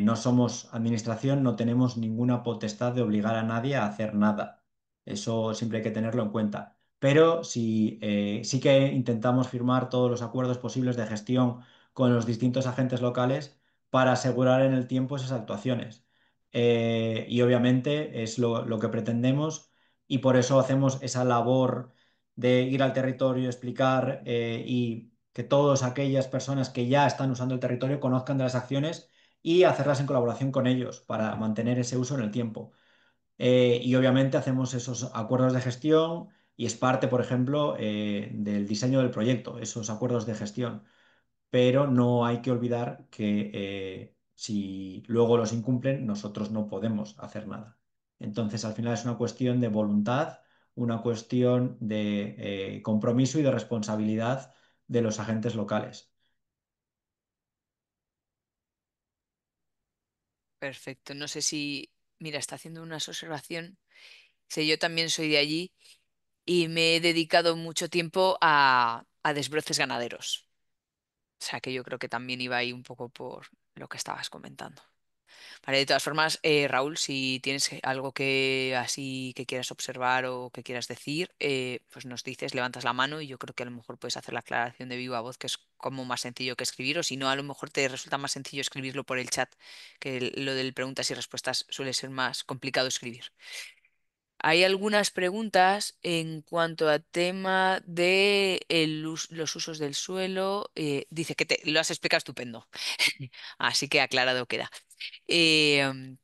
no somos administración, no tenemos ninguna potestad de obligar a nadie a hacer nada. Eso siempre hay que tenerlo en cuenta. Pero sí, sí que intentamos firmar todos los acuerdos posibles de gestión con los distintos agentes locales para asegurar en el tiempo esas actuaciones. Y obviamente es lo que pretendemos y por eso hacemos esa labor de ir al territorio, explicar y que todas aquellas personas que ya están usando el territorio conozcan de las acciones y hacerlas en colaboración con ellos para mantener ese uso en el tiempo. Y obviamente hacemos esos acuerdos de gestión y es parte, por ejemplo, del diseño del proyecto, esos acuerdos de gestión, pero no hay que olvidar que si luego los incumplen, nosotros no podemos hacer nada. Entonces, al final es una cuestión de voluntad, una cuestión de compromiso y de responsabilidad de los agentes locales. Perfecto. No sé si, mira, está haciendo una observación. Sé, yo también soy de allí y me he dedicado mucho tiempo a desbroces ganaderos. O sea que yo creo que también iba ahí un poco por lo que estabas comentando. Vale, de todas formas, Raúl, si tienes algo que así que quieras observar o que quieras decir, pues nos dices, levantas la mano y yo creo que a lo mejor puedes hacer la aclaración de viva voz, que es como más sencillo que escribir, o si no, a lo mejor te resulta más sencillo escribirlo por el chat, que lo del preguntas y respuestas suele ser más complicado escribir. Hay algunas preguntas en cuanto a tema de los usos del suelo. Dice que te lo has explicado estupendo, así que aclarado queda. Eh,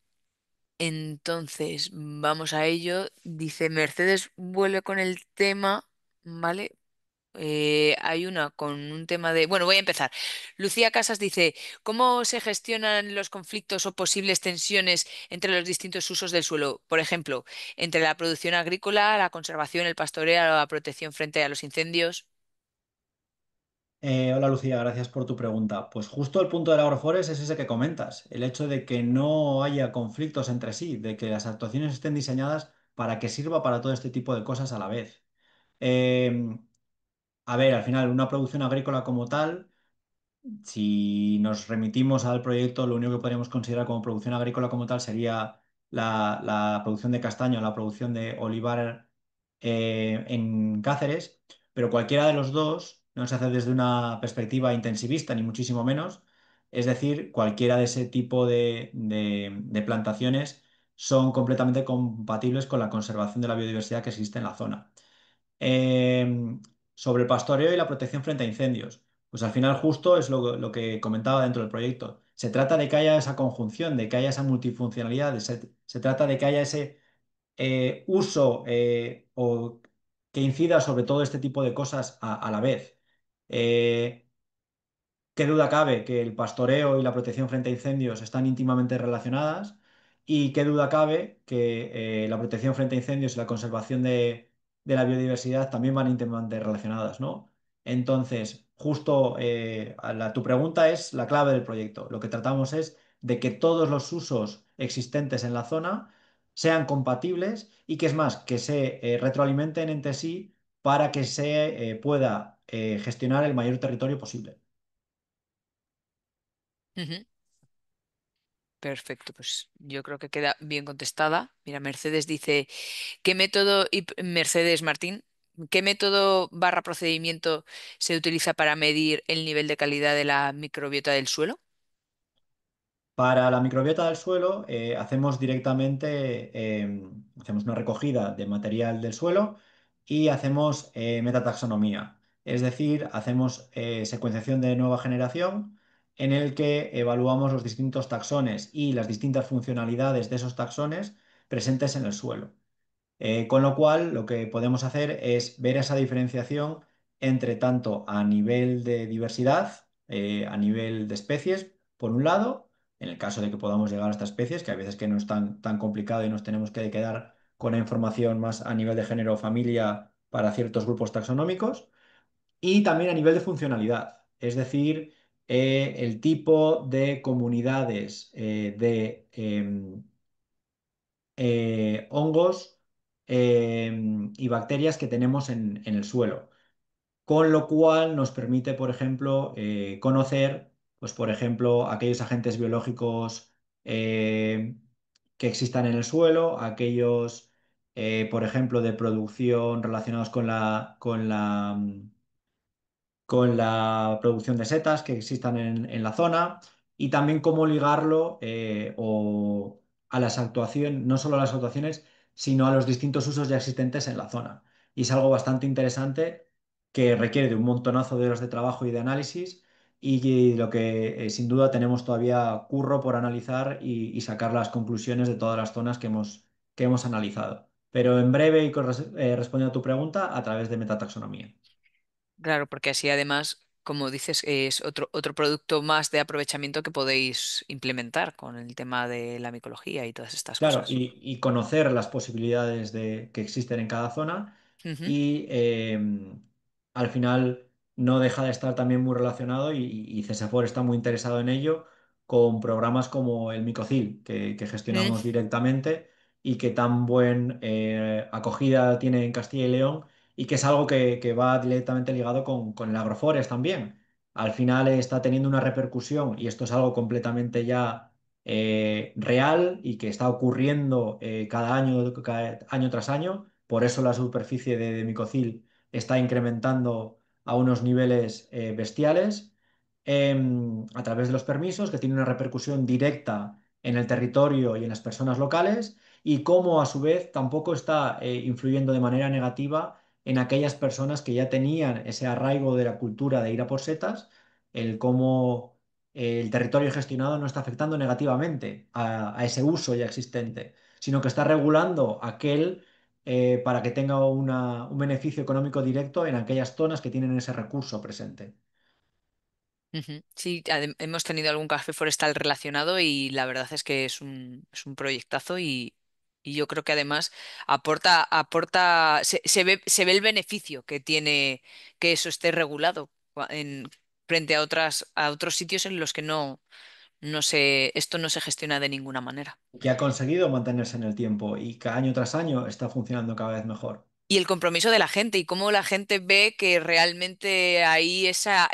entonces, vamos a ello. Dice Mercedes, vuelve con el tema, ¿vale? Hay una con un tema de... Bueno, voy a empezar. Lucía Casas dice, ¿cómo se gestionan los conflictos o posibles tensiones entre los distintos usos del suelo? Por ejemplo, entre la producción agrícola, la conservación, el pastoreo, la protección frente a los incendios. Hola Lucía, gracias por tu pregunta. Pues justo el punto del agroforest es ese que comentas, el hecho de que no haya conflictos entre sí, de que las actuaciones estén diseñadas para que sirva para todo este tipo de cosas a la vez. Eh, a ver, al final, una producción agrícola como tal, si nos remitimos al proyecto, lo único que podríamos considerar como producción agrícola como tal sería la producción de castaño, la producción de olivar en Cáceres, pero cualquiera de los dos no se hace desde una perspectiva intensivista, ni muchísimo menos. Es decir, cualquiera de ese tipo de plantaciones son completamente compatibles con la conservación de la biodiversidad que existe en la zona. Sobre el pastoreo y la protección frente a incendios. Pues al final justo es lo que comentaba dentro del proyecto. Se trata de que haya esa conjunción, de que haya esa multifuncionalidad, se trata de que haya ese uso o que incida sobre todo este tipo de cosas a la vez. Eh, Qué duda cabe que el pastoreo y la protección frente a incendios están íntimamente relacionadas y qué duda cabe que la protección frente a incendios y la conservación de la biodiversidad también van íntimamente relacionadas, ¿no? Entonces, justo tu pregunta es la clave del proyecto. Lo que tratamos es de que todos los usos existentes en la zona sean compatibles y que es más, que se retroalimenten entre sí para que se pueda gestionar el mayor territorio posible. Ujú. Perfecto, pues yo creo que queda bien contestada. Mira, Mercedes dice, ¿qué método, Mercedes Martín, qué método barra procedimiento se utiliza para medir el nivel de calidad de la microbiota del suelo? Para la microbiota del suelo, hacemos directamente, hacemos una recogida de material del suelo y hacemos metataxonomía. Es decir, hacemos secuenciación de nueva generación en el que evaluamos los distintos taxones y las distintas funcionalidades de esos taxones presentes en el suelo. Con lo cual, lo que podemos hacer es ver esa diferenciación entre tanto a nivel de diversidad, a nivel de especies, por un lado, en el caso de que podamos llegar a estas especies, que a veces que no es tan complicado y nos tenemos que quedar con la información más a nivel de género o familia para ciertos grupos taxonómicos, y también a nivel de funcionalidad, es decir, el tipo de comunidades de hongos y bacterias que tenemos en el suelo. Con lo cual nos permite, por ejemplo, conocer, pues, por ejemplo, aquellos agentes biológicos que existan en el suelo, aquellos, por ejemplo, de producción relacionados con la producción de setas que existan en la zona y también cómo ligarlo a las actuaciones, no solo a las actuaciones, sino a los distintos usos ya existentes en la zona. Y es algo bastante interesante que requiere de un montonazo de horas de trabajo y de análisis y lo que sin duda tenemos todavía curro por analizar y sacar las conclusiones de todas las zonas que hemos analizado. Pero en breve y respondiendo a tu pregunta, a través de metataxonomía. Claro, porque así además, como dices, es otro producto más de aprovechamiento que podéis implementar con el tema de la micología y todas estas Claro, cosas. y conocer las posibilidades que existen en cada zona Ujú, y al final no deja de estar también muy relacionado y CESAFOR está muy interesado en ello con programas como el Micocil que gestionamos mm, directamente y que tan buen acogida tiene en Castilla y León y que es algo que va directamente ligado con el Agroforest también. Al final está teniendo una repercusión y esto es algo completamente ya real y que está ocurriendo cada año tras año. Por eso la superficie de micocil está incrementando a unos niveles bestiales a través de los permisos, que tiene una repercusión directa en el territorio y en las personas locales, y cómo a su vez tampoco está influyendo de manera negativa en aquellas personas que ya tenían ese arraigo de la cultura de ir a por setas, el cómo el territorio gestionado no está afectando negativamente a ese uso ya existente, sino que está regulando aquel para que tenga un beneficio económico directo en aquellas zonas que tienen ese recurso presente. ujú. Sí, hemos tenido algún café forestal relacionado y la verdad es que es un proyectazo y yo creo que además se ve el beneficio que tiene que eso esté regulado frente a otros sitios en los que esto no se gestiona de ninguna manera. Que ha conseguido mantenerse en el tiempo y que año tras año está funcionando cada vez mejor. Y el compromiso de la gente y cómo la gente ve que realmente ahí esa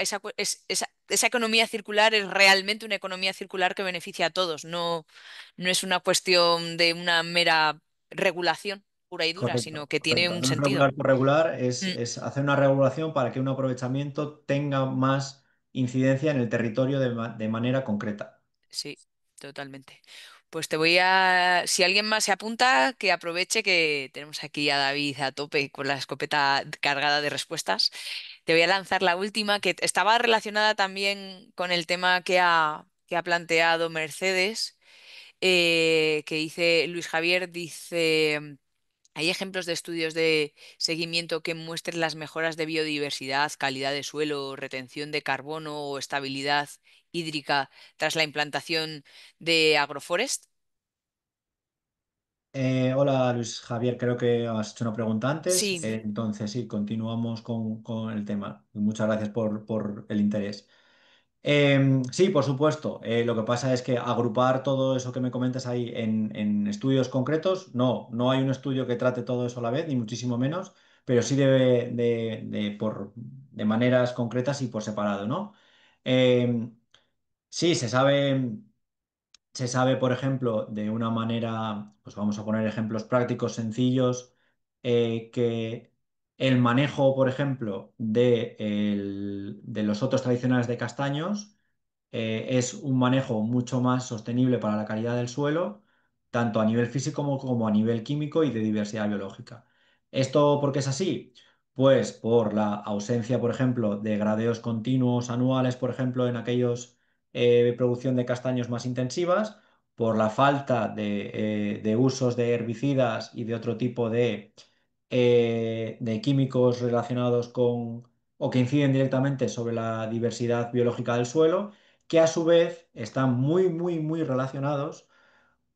economía circular es realmente una economía circular que beneficia a todos, no es una cuestión de una mera regulación pura y dura, sino Correcto, que tiene correcto. un No es sentido. regular por regular, Mm, es hacer una regulación para que un aprovechamiento tenga más incidencia en el territorio de manera concreta. sí, totalmente. Pues si alguien más se apunta, que aproveche que tenemos aquí a David a tope con la escopeta cargada de respuestas. Te voy a lanzar la última, que estaba relacionada también con el tema que ha planteado Mercedes, que dice Luis Javier, dice, ¿hay ejemplos de estudios de seguimiento que muestren las mejoras de biodiversidad, calidad de suelo, retención de carbono o estabilidad hídrica tras la implantación de agroforest? Hola Luis Javier, creo que has hecho una pregunta antes, Sí. entonces sí, continuamos con el tema. Muchas gracias por el interés. Sí, por supuesto. Lo que pasa es que agrupar todo eso que me comentas ahí en estudios concretos, no hay un estudio que trate todo eso a la vez, ni muchísimo menos, pero sí de maneras concretas y por separado, ¿no? Sí, se sabe, por ejemplo, de una manera, pues vamos a poner ejemplos prácticos sencillos, que el manejo, por ejemplo, de los otros tradicionales de castaños, es un manejo mucho más sostenible para la calidad del suelo, tanto a nivel físico como a nivel químico y de diversidad biológica. ¿Esto por qué es así? Pues por la ausencia, por ejemplo, de gradeos continuos anuales, por ejemplo, en aquellos producción de castaños más intensivas, por la falta de usos de herbicidas y de otro tipo de químicos relacionados con o que inciden directamente sobre la diversidad biológica del suelo, que a su vez están muy, muy, muy relacionados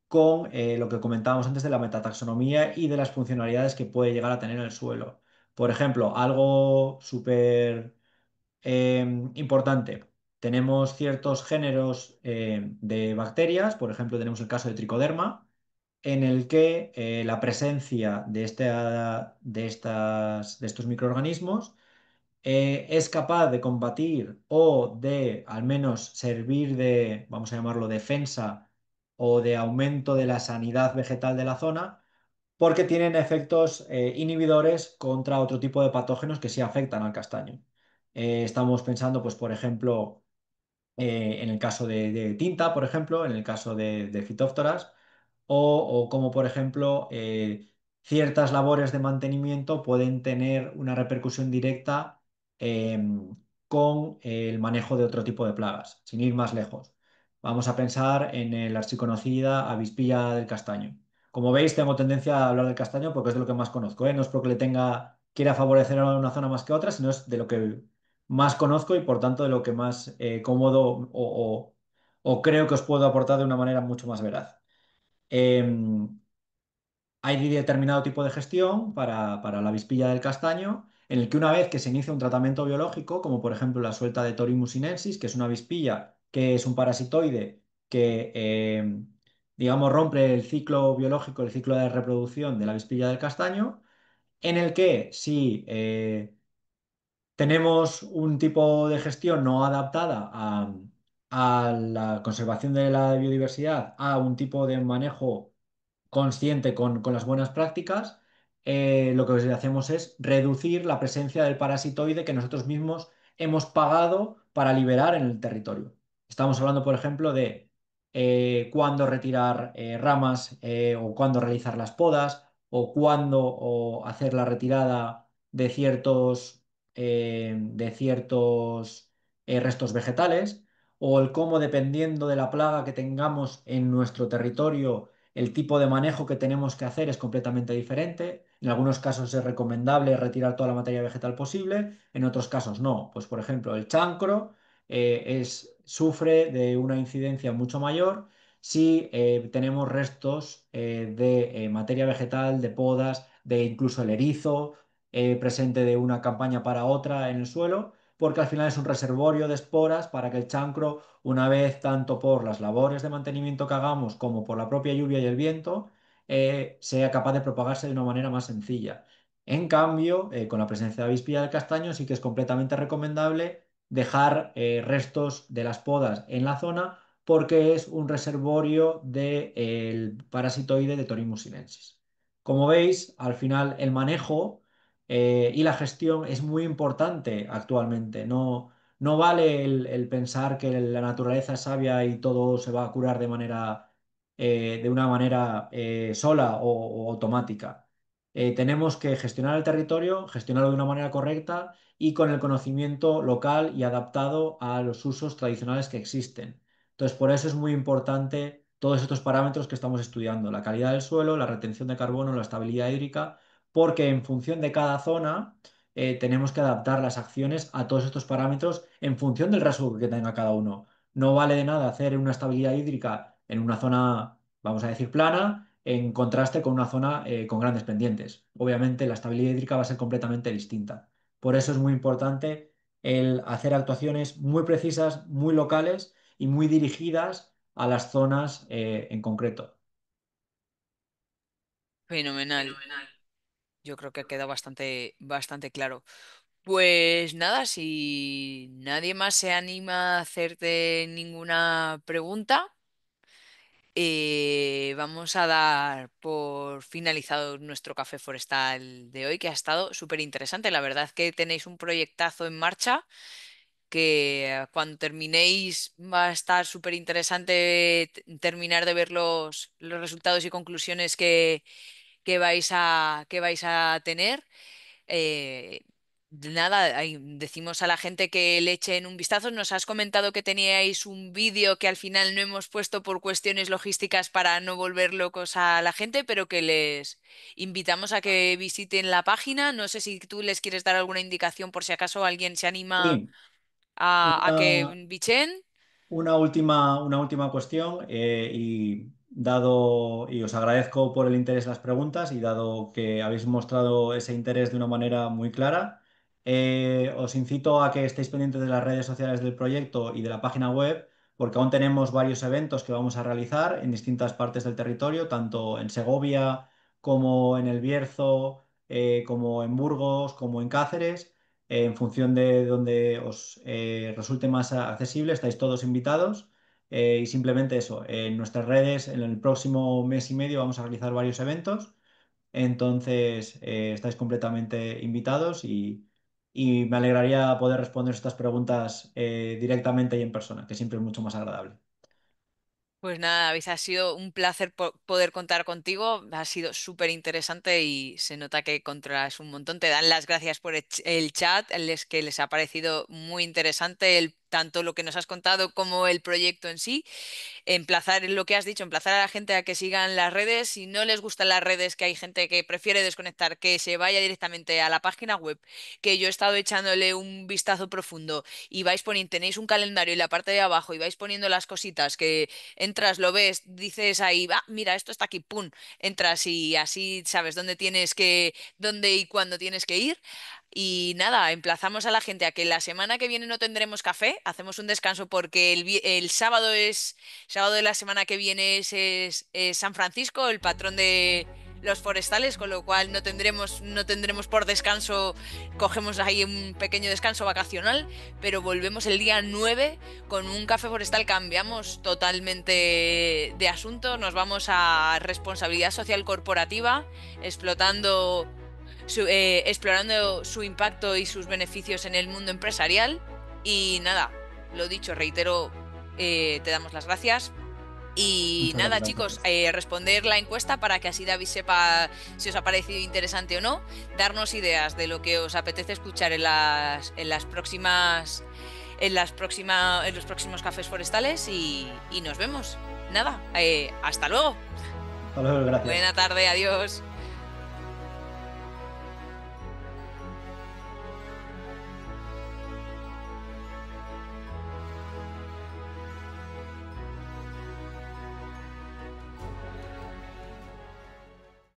con lo que comentábamos antes de la metataxonomía y de las funcionalidades que puede llegar a tener el suelo. Por ejemplo, algo súper importante. Tenemos ciertos géneros de bacterias, por ejemplo, tenemos el caso de Tricoderma, en el que la presencia de estos microorganismos es capaz de combatir o de al menos servir de, vamos a llamarlo, defensa o de aumento de la sanidad vegetal de la zona, porque tienen efectos inhibidores contra otro tipo de patógenos que sí afectan al castaño. Estamos pensando, pues, por ejemplo, en el caso de tinta, por ejemplo, en el caso de Phytophthora, o como por ejemplo ciertas labores de mantenimiento pueden tener una repercusión directa con el manejo de otro tipo de plagas, sin ir más lejos. Vamos a pensar en la archiconocida avispilla del castaño. Como veis, tengo tendencia a hablar del castaño porque es de lo que más conozco, ¿eh? No es porque quiera favorecer a una zona más que otra, sino es de lo que más conozco y por tanto de lo que más cómodo o creo que os puedo aportar de una manera mucho más veraz. Em, Hay determinado tipo de gestión para la avispilla del castaño, en el que una vez que se inicia un tratamiento biológico, como por ejemplo la suelta de Torimus sinensis, que es una avispilla que es un parasitoide que, digamos, rompe el ciclo biológico, el ciclo de reproducción de la avispilla del castaño, en el que si tenemos un tipo de gestión no adaptada a la conservación de la biodiversidad, a un tipo de manejo consciente con las buenas prácticas, lo que hacemos es reducir la presencia del parasitoide que nosotros mismos hemos pagado para liberar en el territorio. Estamos hablando, por ejemplo, de cuándo retirar ramas o cuándo realizar las podas o cuándo o hacer la retirada de ciertos restos vegetales o el cómo, dependiendo de la plaga que tengamos en nuestro territorio, el tipo de manejo que tenemos que hacer es completamente diferente. En algunos casos es recomendable retirar toda la materia vegetal posible, en otros casos no. Pues por ejemplo, el chancro sufre de una incidencia mucho mayor si tenemos restos de materia vegetal, de podas, de incluso el erizo presente de una campaña para otra en el suelo, porque al final es un reservorio de esporas para que el chancro, una vez tanto por las labores de mantenimiento que hagamos como por la propia lluvia y el viento, sea capaz de propagarse de una manera más sencilla. En cambio, con la presencia de avispilla del castaño sí que es completamente recomendable dejar restos de las podas en la zona porque es un reservorio del parasitoide de Torimus sinensis. Como veis, al final el manejo y la gestión es muy importante actualmente. No vale el pensar que la naturaleza es sabia y todo se va a curar de una manera sola o automática. Tenemos que gestionar el territorio, gestionarlo de una manera correcta y con el conocimiento local y adaptado a los usos tradicionales que existen. Entonces, por eso es muy importante todos estos parámetros que estamos estudiando, la calidad del suelo, la retención de carbono, la estabilidad hídrica, porque en función de cada zona tenemos que adaptar las acciones a todos estos parámetros en función del riesgo que tenga cada uno. No vale de nada hacer una estabilidad hídrica en una zona, vamos a decir, plana, en contraste con una zona con grandes pendientes. Obviamente la estabilidad hídrica va a ser completamente distinta. Por eso es muy importante el hacer actuaciones muy precisas, muy locales y muy dirigidas a las zonas en concreto. Fenomenal. Yo creo que ha quedado bastante claro. Pues nada, si nadie más se anima a hacerte ninguna pregunta, vamos a dar por finalizado nuestro café forestal de hoy, que ha estado súper interesante. La verdad que tenéis un proyectazo en marcha que cuando terminéis va a estar súper interesante terminar de ver los resultados y conclusiones que vais a tener. Eh, Nada, decimos a la gente que le echen un vistazo. Nos has comentado que teníais un vídeo que al final no hemos puesto por cuestiones logísticas para no volver locos a la gente, pero que les invitamos a que visiten la página. No sé si tú les quieres dar alguna indicación por si acaso alguien se anima Sí, a que una, bichen. Una última cuestión, y os agradezco por el interés en las preguntas y dado que habéis mostrado ese interés de una manera muy clara, os incito a que estéis pendientes de las redes sociales del proyecto y de la página web, porque aún tenemos varios eventos que vamos a realizar en distintas partes del territorio, tanto en Segovia como en El Bierzo, como en Burgos, como en Cáceres. En función de donde os resulte más accesible, estáis todos invitados. Y simplemente eso, en nuestras redes, en el próximo mes y medio vamos a realizar varios eventos. Entonces, estáis completamente invitados y me alegraría poder responder estas preguntas directamente y en persona, que siempre es mucho más agradable. Pues nada, David, ha sido un placer poder contar contigo. Ha sido súper interesante y se nota que controlas un montón. Te dan las gracias por el chat, que les ha parecido muy interesante tanto lo que nos has contado como el proyecto en sí. Emplazar lo que has dicho, emplazar a la gente a que sigan las redes. Si no les gustan las redes, que hay gente que prefiere desconectar, que se vaya directamente a la página web, que yo he estado echándole un vistazo profundo y vais poniendo, tenéis un calendario en la parte de abajo y vais poniendo las cositas que entras, lo ves, dices ahí, ah, mira, esto está aquí, pum, entras y así sabes dónde y cuándo tienes que ir. Y nada, emplazamos a la gente a que la semana que viene no tendremos café, hacemos un descanso porque el sábado de la semana que viene es San Francisco, el patrón de los forestales, con lo cual no tendremos por descanso, cogemos ahí un pequeño descanso vacacional, pero volvemos el día 9 con un café forestal, cambiamos totalmente de asunto, nos vamos a responsabilidad social corporativa, explotando explorando su impacto y sus beneficios en el mundo empresarial. Y nada, lo dicho, reitero, te damos las gracias. Y Muchas nada, chicos, gracias. responder la encuesta para que así David sepa si os ha parecido interesante o no, darnos ideas de lo que os apetece escuchar en los próximos cafés forestales y nos vemos. Nada, hasta luego. Hasta luego, gracias. Buena tarde, adiós.